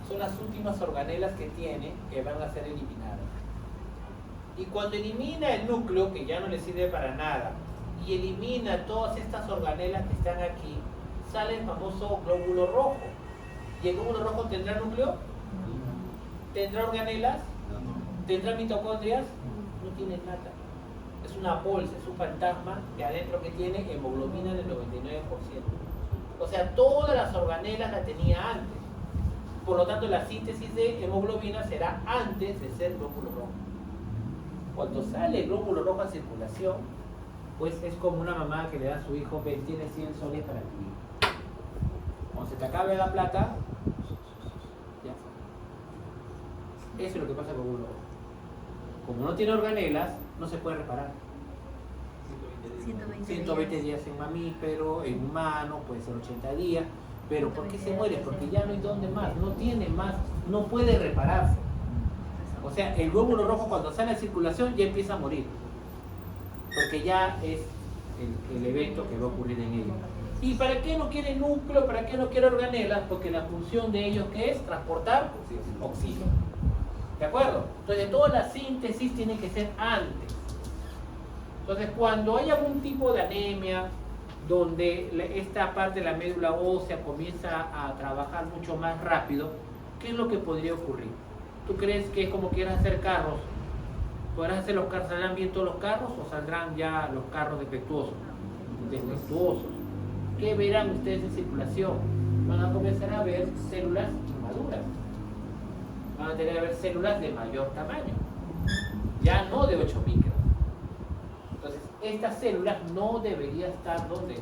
Son las últimas organelas que tiene que van a ser eliminadas. Y cuando elimina el núcleo, que ya no le sirve para nada, y elimina todas estas organelas que están aquí, sale el famoso glóbulo rojo. ¿Y el glóbulo rojo tendrá núcleo? ¿Tendrá organelas? ¿Tendrá mitocondrias? No tiene nada. Es una bolsa, es un fantasma que adentro que tiene hemoglobina del 99%. O sea, todas las organelas la tenía antes. Por lo tanto, la síntesis de hemoglobina será antes de ser glóbulo rojo. Cuando sale el glóbulo rojo a circulación, pues es como una mamá que le da a su hijo, ven, tiene 100 soles para tu hijo. Cuando se te acabe la plata, ya fue. Eso es lo que pasa con el glóbulo rojo. Como no tiene organelas, no se puede reparar. 120 días en mamífero, en humano, puede ser 80 días. Pero ¿por qué se muere? Porque ya no hay dónde más, no tiene más, no puede repararse. O sea, el glóbulo rojo cuando sale a circulación ya empieza a morir. Porque ya es el evento que va a ocurrir en ellos. ¿Y para qué no quiere núcleo? ¿Para qué no quiere organelas? Porque la función de ellos, ¿qué es? Transportar oxígeno. ¿De acuerdo? Entonces toda la síntesis tiene que ser antes. Entonces cuando hay algún tipo de anemia, donde esta parte de la médula ósea comienza a trabajar mucho más rápido, ¿qué es lo que podría ocurrir? ¿Tú crees que es como quieras hacer carros? ¿Podrás hacer los carros? ¿Saldrán bien todos los carros o saldrán ya los carros defectuosos? Defectuosos. ¿Qué verán ustedes en circulación? Van a comenzar a ver células inmaduras. Van a tener que ver células de mayor tamaño. Ya no de 8 micras. Entonces, estas células no deberían estar donde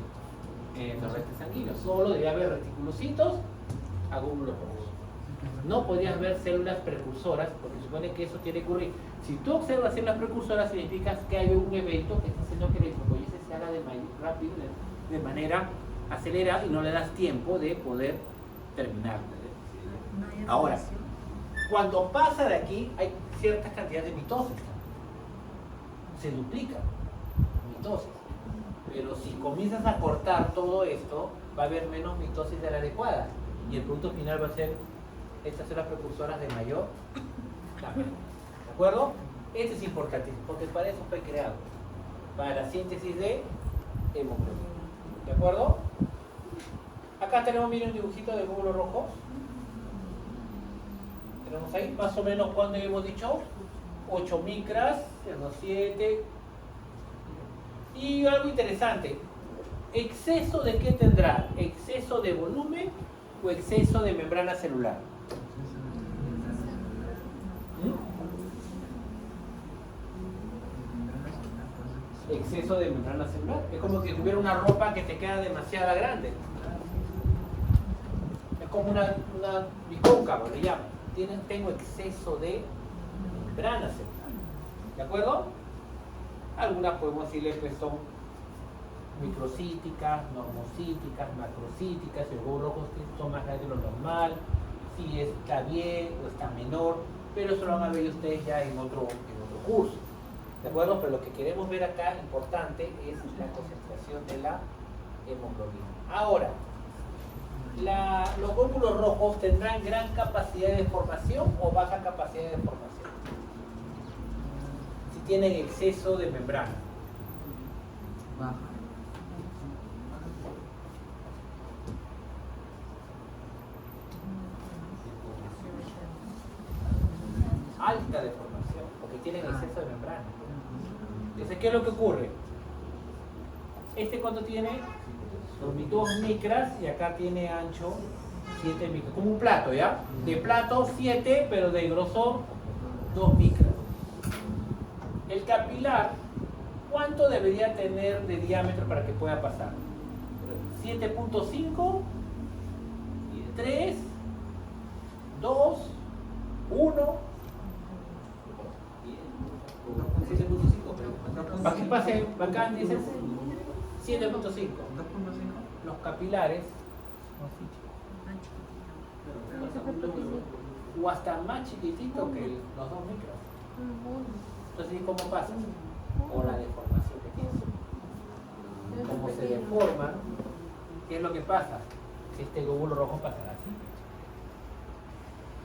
en el torrente sanguíneo. Solo debería haber reticulocitos a glóbulos rojos. No podrías ver células precursoras, porque supone que eso tiene que ocurrir. Si tú observas células precursoras, significa que hay un evento que está haciendo que la hematopoiesis se haga rápido, de manera acelerada, y no le das tiempo de poder terminar. Ahora, cuando pasa de aquí, hay ciertas cantidades de mitosis. Se duplica mitosis. Pero si comienzas a cortar todo esto, va a haber menos mitosis de la adecuada. Y el producto final va a ser estas células precursoras de mayor tamaño. ¿De acuerdo? Esto es importantísimo, porque para eso fue creado. Para la síntesis de hemoglobina. ¿De acuerdo? Acá tenemos, miren, un dibujito de glóbulos rojos. Tenemos ahí, más o menos, ¿cuándo hemos dicho? 8 micras, 7. Y algo interesante, ¿exceso de qué tendrá? ¿Exceso de volumen o exceso de membrana celular? Exceso de membrana celular. Es como que tuviera una ropa que te queda demasiado grande. Es como una bicóncava, le llaman. Tengo exceso de membrana celular. ¿De acuerdo? Algunas podemos decirle que son microcíticas, normocíticas, macrocíticas, y los glóbulos rojos son más grandes de lo normal, si está bien o está menor, pero eso lo van a ver ustedes ya en otro curso. ¿De acuerdo? Pero lo que queremos ver acá, importante, es la concentración de la hemoglobina. Ahora, ¿los glóbulos rojos tendrán gran capacidad de formación o baja capacidad de formación? Si tienen exceso de membrana. Baja. Alta de formación, porque tienen exceso de membrana. Entonces, ¿qué es lo que ocurre? ¿Cuánto tiene? 2 micras y acá tiene ancho 7 micras, como un plato, ¿ya? De plato 7, pero de grosor 2 micras. El capilar, ¿cuánto debería tener de diámetro para que pueda pasar? 7.5, 3, 2, 1. Para que pase, acá dice 7.5. Los capilares o hasta más chiquitito que los 2 micros. Entonces, ¿cómo pasa? Por la deformación que tiene. Como se deforman, ¿qué es lo que pasa? Este glóbulo rojo pasará así,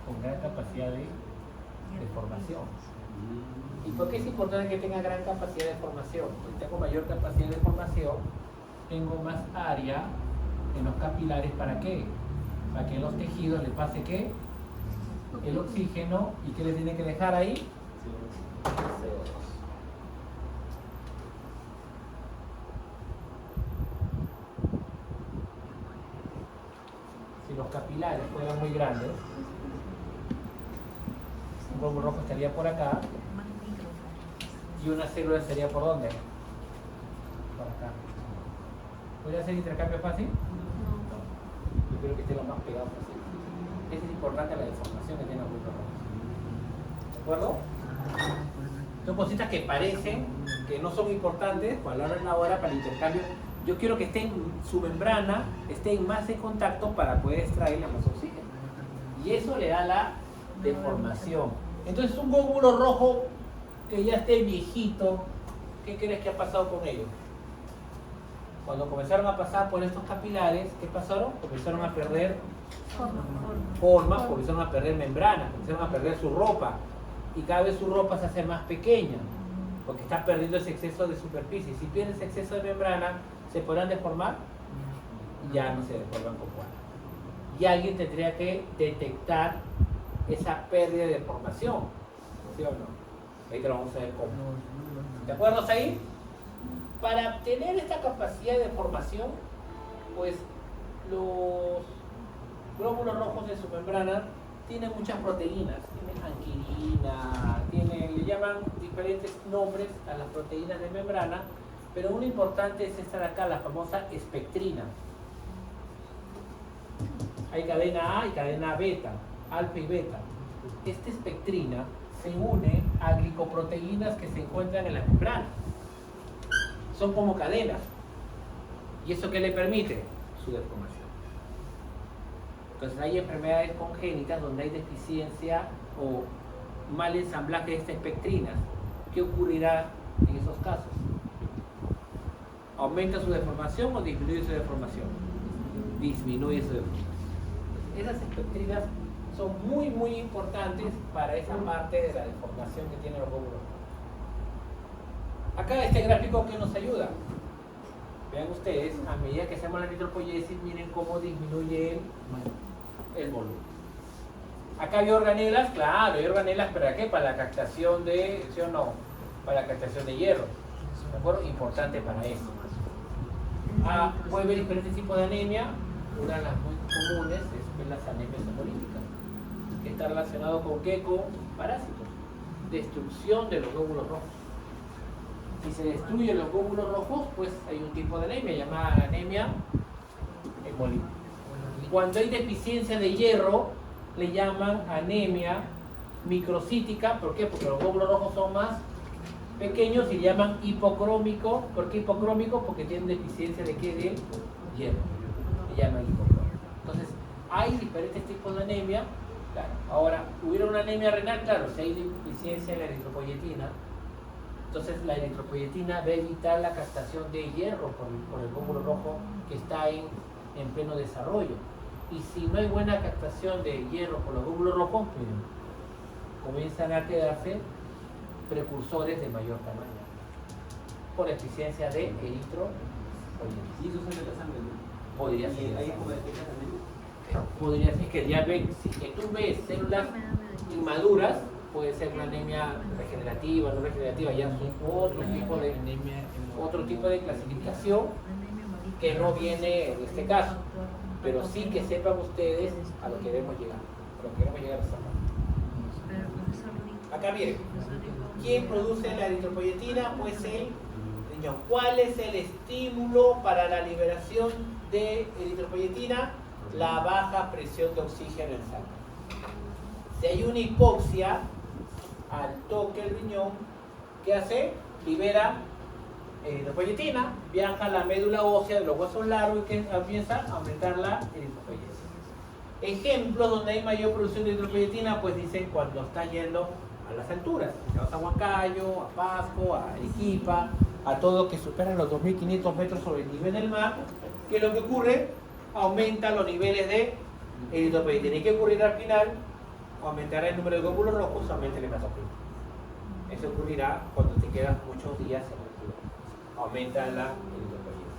con gran capacidad de deformación. ¿Y por qué es importante que tenga gran capacidad de formación? Porque tengo mayor capacidad de formación, tengo más área en los capilares. ¿Para qué? Para que a los tejidos le pase ¿qué? El oxígeno. ¿Y qué le tiene que dejar ahí? CO2. Si los capilares fueran muy grandes, un glóbulo rojo estaría por acá y una célula estaría por ¿dónde? Por acá. ¿Podría hacer intercambio fácil? No. Yo creo que esté lo más pegado posible. Esa es importante, la deformación que tiene los glóbulos rojos. ¿De acuerdo? Son cositas que parecen que no son importantes, pues a la hora de la hora para el intercambio. Yo quiero que estén su membrana, estén más en contacto para poder extraerle más oxígeno. Y eso le da la deformación. Entonces un glóbulo rojo que ya esté viejito, ¿qué crees que ha pasado con ellos? Cuando comenzaron a pasar por estos capilares, ¿qué pasaron? Comenzaron a perder forma, comenzaron a perder membrana, comenzaron a perder su ropa. Y cada vez su ropa se hace más pequeña, porque está perdiendo ese exceso de superficie. Si pierde ese exceso de membrana, ¿se podrán deformar? Ya no se deforman como antes. Y alguien tendría que detectar esa pérdida de deformación, ¿sí o no? Ahí te lo vamos a ver cómo. ¿De acuerdo ahí? Para obtener esta capacidad de deformación, pues los glóbulos rojos de su membrana tienen muchas proteínas. Tienen anquilina, le llaman diferentes nombres a las proteínas de membrana, pero una importante es esta de acá, la famosa espectrina. Hay cadena A y cadena beta, alfa y beta. Esta espectrina se une a glicoproteínas que se encuentran en la membrana. Son como cadenas. ¿Y eso qué le permite? Su deformación. Entonces hay enfermedades congénitas donde hay deficiencia o mal ensamblaje de estas espectrinas. ¿Qué ocurrirá en esos casos? ¿Aumenta su deformación o disminuye su deformación? Disminuye su deformación. Esas espectrinas son muy importantes para esa parte de la deformación que tienen los glóbulos. Acá este gráfico que nos ayuda. Vean ustedes, a medida que hacemos la eritropoyesis, miren cómo disminuye el volumen. Acá hay organelas, claro, hay organelas, ¿para qué? Para la captación de, ¿sí o no? Para la captación de hierro. ¿De acuerdo? Importante para eso. Puede haber diferentes tipos de anemia. Una de las muy comunes es las anemias hemolíticas, que está relacionado con ¿qué? Con parásitos. Destrucción de los glóbulos rojos. Si se destruyen los glóbulos rojos, pues hay un tipo de anemia llamada anemia hemolítica. Cuando hay deficiencia de hierro, le llaman anemia microcítica. ¿Por qué? Porque los glóbulos rojos son más pequeños y le llaman hipocrómico. ¿Por qué hipocrómico? Porque tienen deficiencia de ¿qué? De hierro. Le llaman hipocrómico. Entonces, hay diferentes tipos de anemia. Claro. Ahora, ¿hubiera una anemia renal? Claro, si hay deficiencia en la eritropoyetina, entonces la eritropoyetina va a evitar la captación de hierro por el glóbulo rojo que está en pleno desarrollo. Y si no hay buena captación de hierro por los glóbulos rojos, comienzan a quedarse precursores de mayor tamaño por eficiencia de eritropoyetina. Y eso sale de la sangre, ¿no? Podría ser. ¿Y ahí como detecta también? Podría ser que ya ven, si que tú ves células inmaduras, puede ser una anemia regenerativa, no regenerativa, ya son otro tipo de clasificación. que no viene en este caso, pero sí que sepan ustedes a lo que debemos llegar, a esta parte. Acá miren, ¿quién produce la eritropoyetina? Pues el riñón. ¿Cuál es el estímulo para la liberación de eritropoyetina? La baja presión de oxígeno en sangre. Si hay una hipoxia, al toque el riñón, ¿qué hace? Libera eritropoyetina, viaja a la médula ósea de los huesos largos y que comienza a aumentar la eritropoyetina. Ejemplos donde hay mayor producción de eritropoyetina, pues dicen cuando está yendo a las alturas, te vas a Huancayo, a Pasco, a Arequipa, a todo que superan los 2.500 metros sobre el nivel del mar, que lo que ocurre, aumenta los niveles de eritropoyetina. ¿Y qué ocurrirá al final? Aumentará el número de glóbulos rojos, aumenta el hematocrito. Eso ocurrirá cuando te quedan muchos días en el club. Aumenta la eritropoyetina.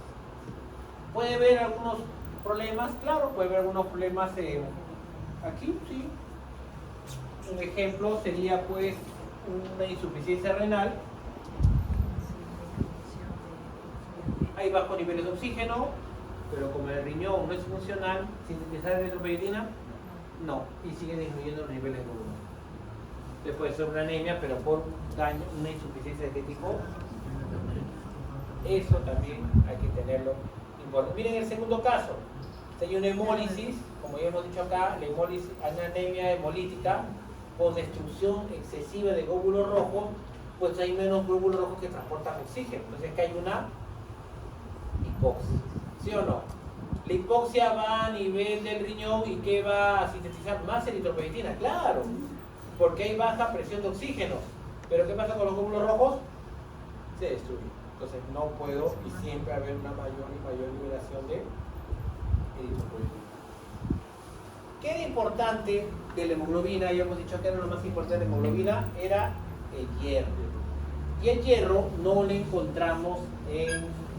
¿Puede haber algunos problemas? Claro, puede haber algunos problemas aquí, sí. Un ejemplo sería pues una insuficiencia renal. Hay bajos niveles de oxígeno, pero como el riñón no es funcional, sintetizar eritropoyetina, no, y sigue disminuyendo los niveles de glóbulos. Después puede ser una anemia, pero por daño, una insuficiencia de qué tipo. Eso también hay que tenerlo importante. Miren el segundo caso. Si hay una hemólisis, como ya hemos dicho acá, la hemólisis, hay una anemia hemolítica por destrucción excesiva de glóbulos rojos, pues hay menos glóbulos rojos que transportan oxígeno. Entonces que hay una hipoxia. ¿Sí o no? La hipoxia va a nivel del riñón y ¿qué va a sintetizar? Más eritropoyetina, claro, porque hay baja presión de oxígeno. Pero ¿qué pasa con los glóbulos rojos? Se destruyen. Entonces no puedo y siempre haber una mayor y mayor liberación de eritropoyetina. ¿Qué era importante de la hemoglobina? Ya hemos dicho que era lo más importante de la hemoglobina, era el hierro. Y el hierro no le encontramos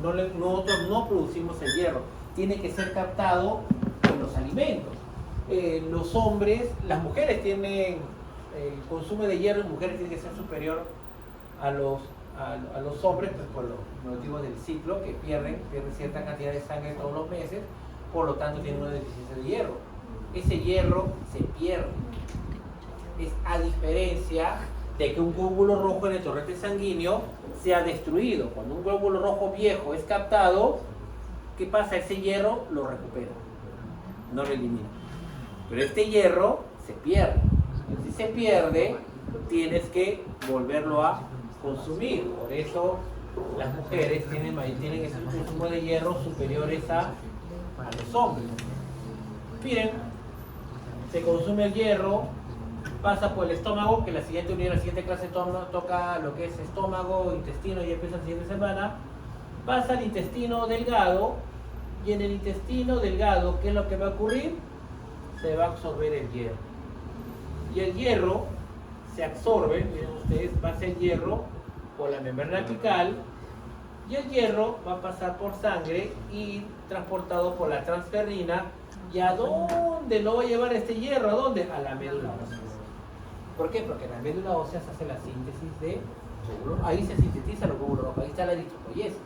nosotros no producimos el hierro. Tiene que ser captado en los alimentos. Los hombres, las mujeres tienen el consumo de hierro en mujeres tiene que ser superior a los hombres, pues por los motivos del ciclo, que pierden cierta cantidad de sangre todos los meses, por lo tanto tienen una deficiencia de hierro. Ese hierro se pierde. Es a diferencia de que un glóbulo rojo en el torrente sanguíneo sea destruido. Cuando un glóbulo rojo viejo es captado, ¿qué pasa? Ese hierro lo recupera, no lo elimina. Pero este hierro se pierde. Si se pierde, tienes que volverlo a consumir. Por eso las mujeres tienen ese consumo de hierro superiores a los hombres. Miren, se consume el hierro, pasa por el estómago, que la siguiente unidad, la siguiente clase toca lo que es estómago, intestino, y empieza la siguiente semana. Pasa al intestino delgado, y en el intestino delgado, ¿qué es lo que va a ocurrir? Se va a absorber el hierro. Y el hierro se absorbe, miren ustedes, pasa el hierro por la membrana apical, y el hierro va a pasar por sangre y transportado por la transferrina. ¿Y a dónde lo va a llevar este hierro? ¿A dónde? A la médula ósea. ¿Por qué? Porque en la médula ósea se hace la síntesis de glóbulos. Ahí se sintetiza los glóbulos rojos, ahí está la eritropoyesis.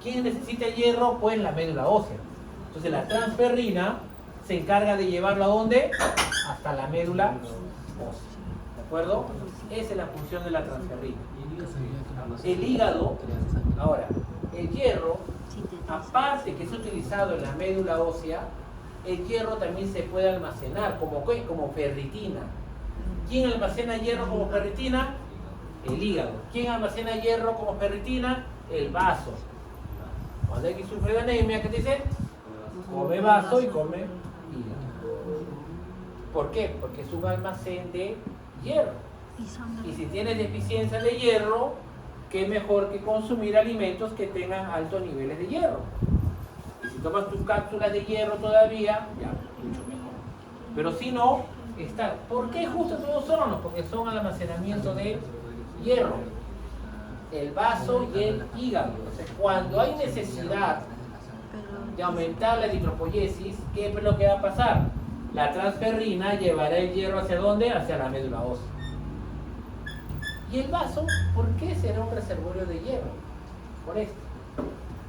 ¿Quién necesita el hierro? Pues la médula ósea. Entonces la transferrina se encarga de llevarlo ¿a dónde? Hasta la médula ósea. ¿De acuerdo? Esa es la función de la transferrina. El hígado, ahora, el hierro, aparte que es utilizado en la médula ósea, el hierro también se puede almacenar como ferritina. ¿Quién almacena hierro como ferritina? El hígado. ¿Quién almacena hierro como ferritina? El vaso. Cuando alguien sufre de anemia, ¿qué te dicen? Come vaso y come hígado. ¿Por qué? Porque es un almacén de hierro. Y si tienes deficiencia de hierro, ¿qué mejor que consumir alimentos que tengan altos niveles de hierro? Y si tomas tus cápsulas de hierro todavía, ya, mucho mejor. Pero si no, está. ¿Por qué justo estos dos órganos? Porque son el almacenamiento de hierro. El vaso y el hígado. Entonces, cuando hay necesidad de aumentar la eritropoyesis, ¿qué es lo que va a pasar? La transferrina llevará el hierro ¿hacia dónde? Hacia la médula ósea. ¿Y el vaso? ¿Por qué será un reservorio de hierro? Por esto.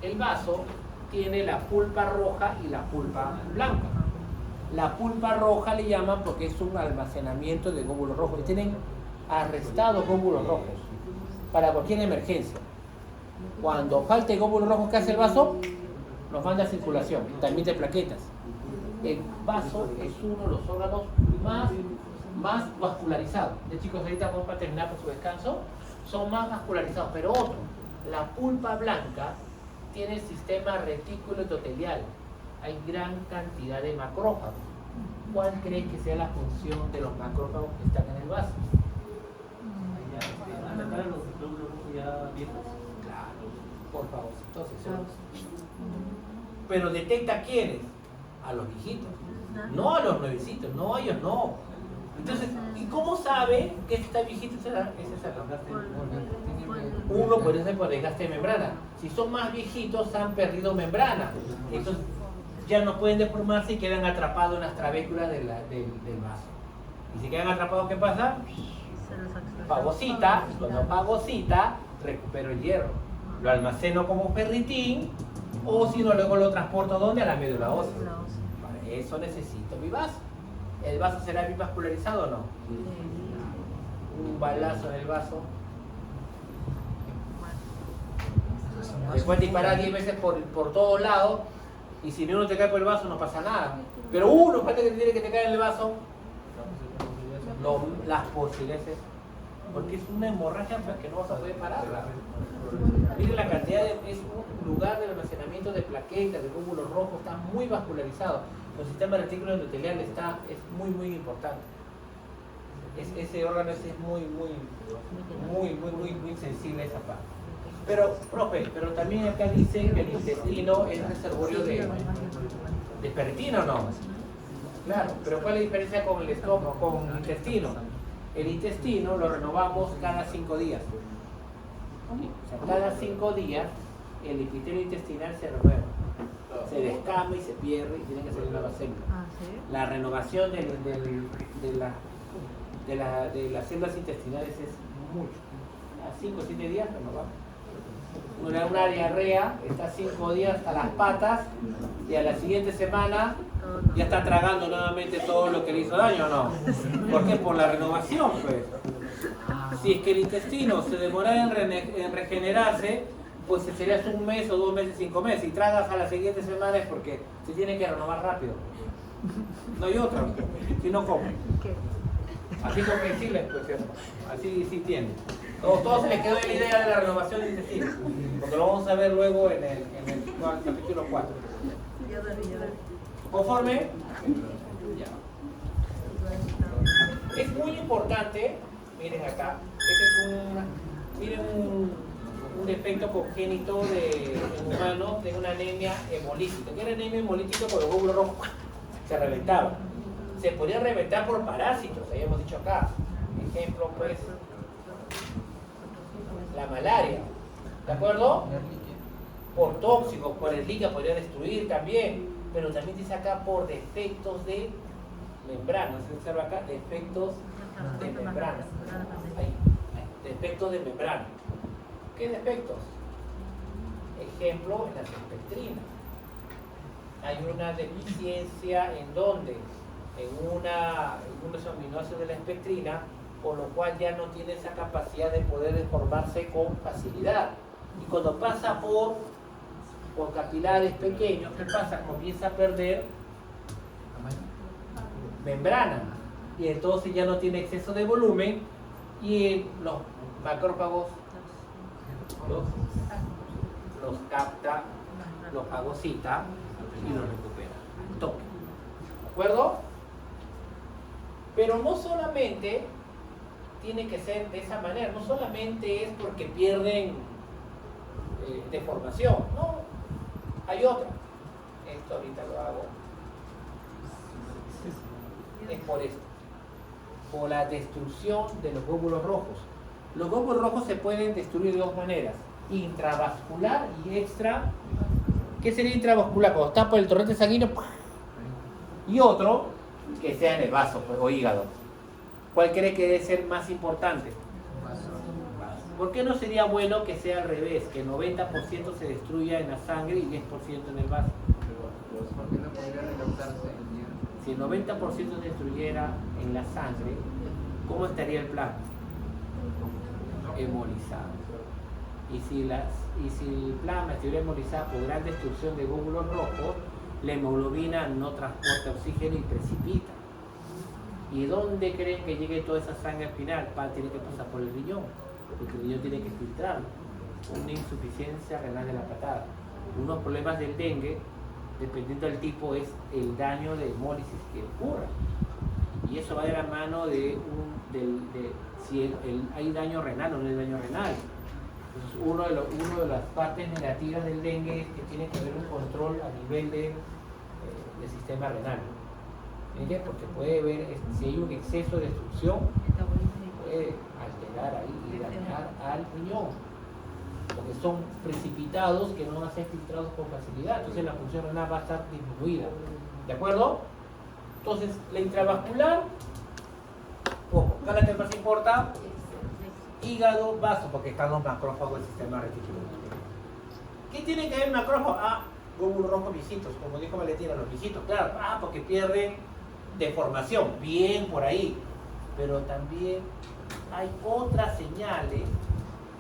El vaso tiene la pulpa roja y la pulpa blanca. La pulpa roja le llaman porque es un almacenamiento de glóbulos rojos. Y tienen arrestados glóbulos rojos para cualquier emergencia. Cuando falte glóbulos rojos, ¿qué hace el vaso? Nos manda a circulación, también de plaquetas. El vaso es uno de los órganos más vascularizados. De chicos, ahorita vamos a terminar por su descanso. Son más vascularizados, pero otro, la pulpa blanca tiene el sistema retículo endotelial. Hay gran cantidad de macrófagos. ¿Cuál cree que sea la función de los macrófagos que están en el vaso? Atacar a los glóbulos rojos ya viejos. Claro, por favor, entonces. Pero detecta a quiénes, a los viejitos, no a los nuevecitos, no a ellos no. Entonces, ¿y cómo sabe que está viejito? Ese es el uno puede ser por desgaste de membrana. Si son más viejitos, han perdido membrana. Entonces, ya no pueden deformarse y quedan atrapados en las trabéculas del vaso. Y si quedan atrapados, ¿qué pasa? Fagocita, y cuando fagocita, recupero el hierro. Lo almaceno como ferritín, o si no, luego lo transporto ¿dónde? A la médula ósea. Para eso necesito mi vaso. ¿El vaso será bivascularizado o no? Un balazo en el vaso. Después disparar 10 veces por todos lados, y si uno te cae por el vaso no pasa nada. Pero uno, falta que te tiene que te cae en el vaso, las posibilidades, porque es una hemorragia que no vas a poder pararla. Miren la cantidad es un lugar de almacenamiento de plaquetas, de glóbulos rojos, está muy vascularizado. El sistema retículo endotelial es muy importante. Ese órgano es muy sensible a esa parte. Pero, profe, pero también acá dice que el intestino es reservorio de ferritina, ¿o no? Claro, pero ¿cuál es la diferencia con el estómago, con el intestino? El intestino lo renovamos cada 5 días. O sea, cada 5 días el epitelio intestinal se renueva. Se descama y se pierde y tiene que salir nueva célula. La renovación de las células intestinales es mucho. A 5 o 7 días renovamos. Una diarrea está 5 días a las patas y a la siguiente semana ya está tragando nuevamente todo lo que le hizo daño, ¿o no? ¿Por qué? Por la renovación, pues. Si es que el intestino se demora en regenerarse, pues sería 1 mes o 2 meses, 5 meses. Si tragas a la siguiente semana es porque se tiene que renovar rápido. No hay otra, si no come. Así comprensible, pues, ¿cierto? Así sí tiene. Todos se les quedó la idea de la renovación del intestino, porque lo vamos a ver luego en el capítulo 4. ¿Conforme? Ya. Es muy importante, miren acá, miren un defecto congénito en humanos de una anemia hemolítica. ¿Qué era anemia hemolítica? Porque los glóbulos rojos se reventaban. Se podía reventar por parásitos, habíamos dicho acá. Ejemplo, pues, la malaria, ¿de acuerdo? Por tóxicos, por Ehrlichia podría destruir también, pero también dice acá por defectos de membrana. Se observa acá defectos de membrana. Ahí, defectos de membrana. ¿Qué defectos? Ejemplo, en las espectrinas. Hay una deficiencia en donde, en unos aminoácidos de la espectrina, por lo cual ya no tiene esa capacidad de poder deformarse con facilidad. Y cuando pasa por capilares pequeños, ¿qué pasa? Comienza a perder membrana y entonces ya no tiene exceso de volumen y los macrófagos los capta, los fagocita y los recupera. Toque. ¿De acuerdo? Pero no solamente tiene que ser de esa manera, no solamente es porque pierden deformación, no, hay otra. Esto ahorita lo hago. Es por esto, por la destrucción de los glóbulos rojos. Los glóbulos rojos se pueden destruir de 2 maneras, intravascular y extra. ¿Qué sería intravascular? Cuando tapa el torrente sanguíneo, y otro que sea en el vaso, pues, o hígado. ¿Cuál cree que debe ser más importante? ¿Por qué no sería bueno que sea al revés? Que el 90% se destruya en la sangre y 10% en el vaso. ¿Por qué no podría recausarse el día? Si el 90% se destruyera en la sangre, ¿cómo estaría el plasma? Hemolizado. Y si el plasma estuviera hemolizado por gran destrucción de glóbulos rojos, la hemoglobina no transporta oxígeno y precipita. ¿Y dónde creen que llegue toda esa sangre al final? Tiene que pasar por el riñón, porque el riñón tiene que filtrarlo. Una insuficiencia renal de la patada. Unos problemas del dengue, dependiendo del tipo, es el daño de hemólisis que ocurra. Y eso va de la mano de si hay daño renal o no hay daño renal. Entonces, una de las partes negativas del dengue es que tiene que haber un control a nivel del sistema renal. ¿Entiendes? Porque puede haber, si hay un exceso de destrucción, puede alterar ahí y dañar al riñón. Porque son precipitados que no van a ser filtrados con facilidad. Entonces la función renal va a estar disminuida. ¿De acuerdo? Entonces, la intravascular, ojo, acá la que más importa, hígado, vaso, porque están los macrófagos del sistema reticular. ¿Qué tiene que ver el macrófago? Glóbulos rojos visitos, como dijo Valentina, los visitos, claro, porque pierden deformación, bien por ahí. Pero también hay otras señales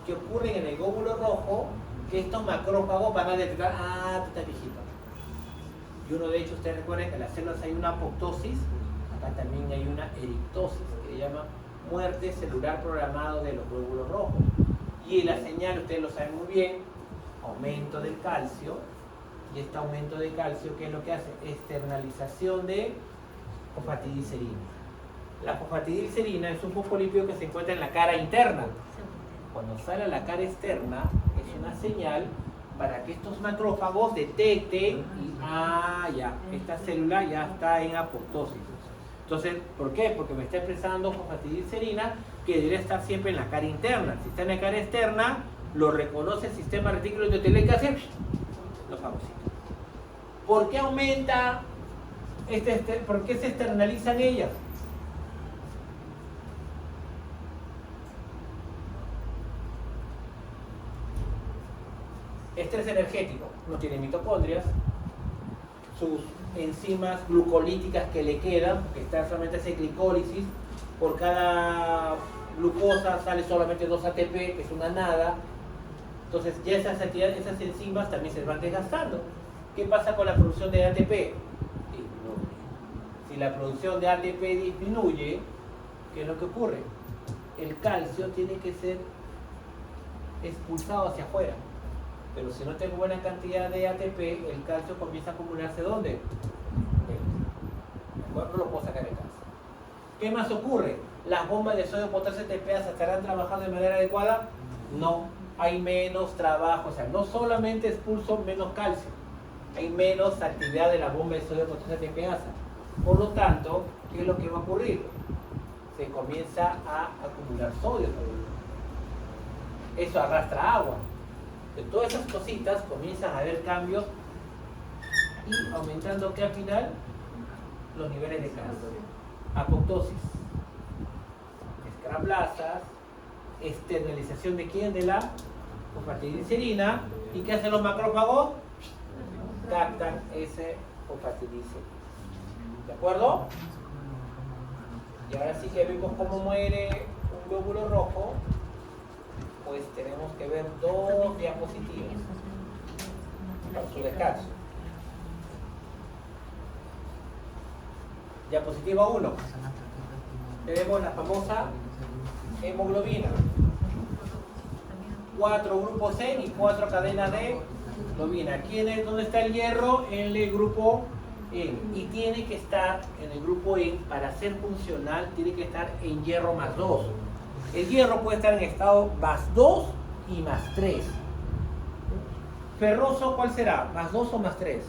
que ocurren en el glóbulo rojo que estos macrófagos van a detectar, tú estás viejito. Y uno de hecho, ustedes recuerden que en las células hay una apoptosis, acá también hay una eriptosis, que se llama muerte celular programado de los glóbulos rojos. Y la señal, ustedes lo saben muy bien, aumento del calcio, y este aumento de calcio, ¿qué es lo que hace? Externalización de fosfatidilcerina. La fosfatidilcerina es un fosfolípido que se encuentra en la cara interna. Cuando sale a la cara externa, es una señal para que estos macrófagos detecten y, esta célula ya está en apoptosis. Entonces, ¿por qué? Porque me está expresando fosfatidilcerina que debería estar siempre en la cara interna. Si está en la cara externa, lo reconoce el sistema retículo endotelial, que hace los fagocitos. ¿Por qué aumenta? ¿Por qué se externalizan ellas? Estrés energético, no tiene mitocondrias, sus enzimas glucolíticas que le quedan, porque está solamente hace glicólisis, por cada glucosa sale solamente 2 ATP, que es una nada. Entonces ya esas enzimas también se van desgastando. ¿Qué pasa con la producción de ATP? Disminuye. Si la producción de ATP disminuye, ¿qué es lo que ocurre? El calcio tiene que ser expulsado hacia afuera. Pero si no tengo buena cantidad de ATP, el calcio comienza a acumularse ¿dónde? No lo puedo sacar de calcio. ¿Qué más ocurre? ¿Las bombas de sodio, potasio y ATP estarán trabajando de manera adecuada? No, hay menos trabajo. O sea, no solamente expulso menos calcio, hay menos actividad de la bomba de sodio, potasio y ATP. Por lo tanto, ¿qué es lo que va a ocurrir? Se comienza a acumular sodio. Eso arrastra agua. De todas esas cositas comienzan a haber cambios y aumentando que al final los niveles de cáncer. Apoptosis, escrablasas, externalización de quién, de la fosfatidilcerina. ¿Y qué hacen los macrófagos? Captan ese fosfatidilcerina. ¿De acuerdo? Y ahora sí que vemos cómo muere un glóbulo rojo. Pues tenemos que ver 2 diapositivas para su descanso. Diapositiva 1. Tenemos la famosa hemoglobina. 4 grupos N y 4 cadenas de globina. ¿Dónde está el hierro? En el grupo N. Y tiene que estar en el grupo N, para ser funcional, tiene que estar en hierro más 2. El hierro puede estar en estado más 2 y más 3. Ferroso, ¿cuál será? ¿Más 2 o más 3?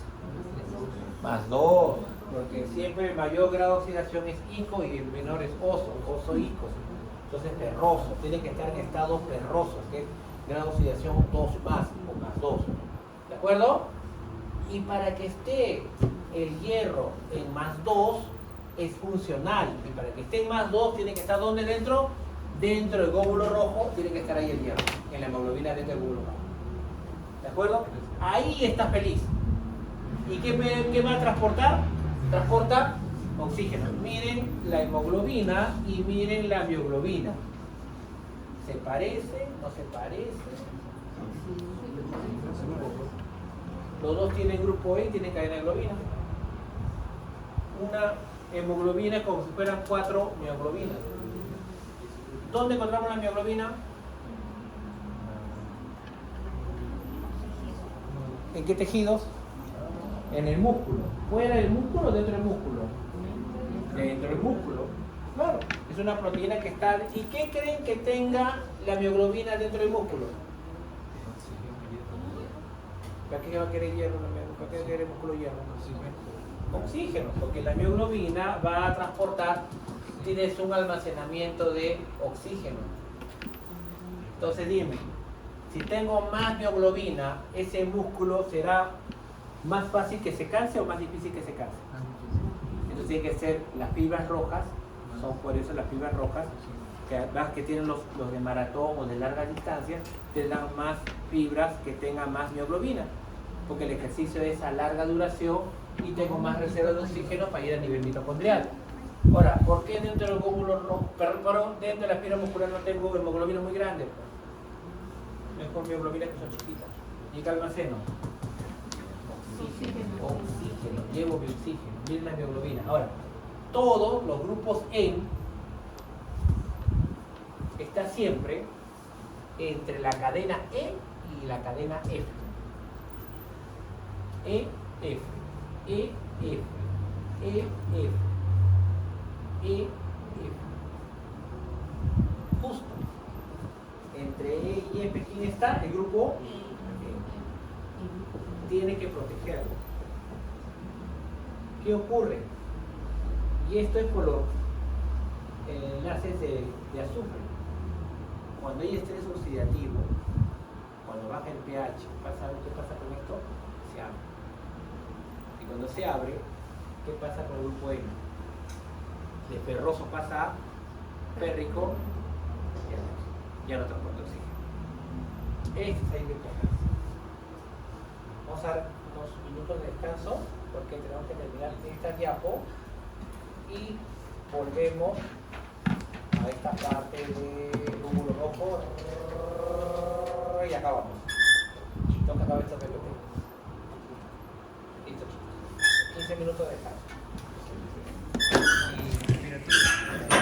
Más 2, porque siempre el mayor grado de oxidación es ico y el menor es oso-ico. Entonces ferroso, tiene que estar en estado ferroso, que es grado de oxidación 2 más o más 2. ¿De acuerdo? Y para que esté el hierro en más 2 es funcional. Y para que esté en más 2 tiene que estar ¿dónde dentro? dentro del glóbulo rojo tiene que estar ahí el hierro, en la hemoglobina dentro del glóbulo rojo. ¿De acuerdo? Ahí está feliz. ¿Y qué va a transportar? Transporta oxígeno. Miren la hemoglobina y miren la mioglobina. ¿Se parece? ¿No se parece? Los dos tienen grupo E y tienen cadena de globina. Una hemoglobina como si fueran 4 mioglobinas. ¿Dónde encontramos la mioglobina? ¿En qué tejidos? En el músculo. ¿Fuera del músculo o dentro del músculo? Dentro del músculo. Claro, es una proteína que está... ¿Y qué creen que tenga la mioglobina dentro del músculo? ¿Para qué va a querer hierro? ¿Para qué va a querer el músculo hierro? Oxígeno, porque la mioglobina va a transportar, tienes un almacenamiento de oxígeno. Entonces dime, si tengo más mioglobina, ¿ese músculo será más fácil que se canse o más difícil que se canse? Entonces tiene que ser las fibras rojas, son por eso las fibras rojas, que tienen los de maratón o de largas distancias, tendrán más fibras que tengan más mioglobina, porque el ejercicio es a larga duración y tengo más reserva de oxígeno para ir a nivel mitocondrial. Ahora, ¿por qué dentro del glóbulo rojo, pero dentro de la fibra muscular no tengo hemoglobina muy grande? Mejor mioglobinas que son chiquitas. ¿Y qué almaceno? Oxígeno. Llevo mi oxígeno. Miren la mioglobina. Ahora, todos los grupos EN está siempre entre la cadena E y la cadena F. E, F. E, F. E, F. E, F. Justo. Entre E y F, ¿quién está? El grupo E. Tiene que protegerlo. ¿Qué ocurre? Y esto es por los enlaces de azufre. Cuando hay estrés oxidativo, cuando baja el pH, ¿qué pasa con esto? Se abre. Y cuando se abre, ¿qué pasa con el grupo M? De ferroso pasa a férrico, ya no transporta oxígeno. Este es ahí de importancia. Vamos a dar unos minutos de descanso porque tenemos que terminar esta diapo y volvemos a esta parte del glóbulo rojo y acabamos. Tengo que acabar esto de PPT. Listo, chicos. 15 minutos de descanso.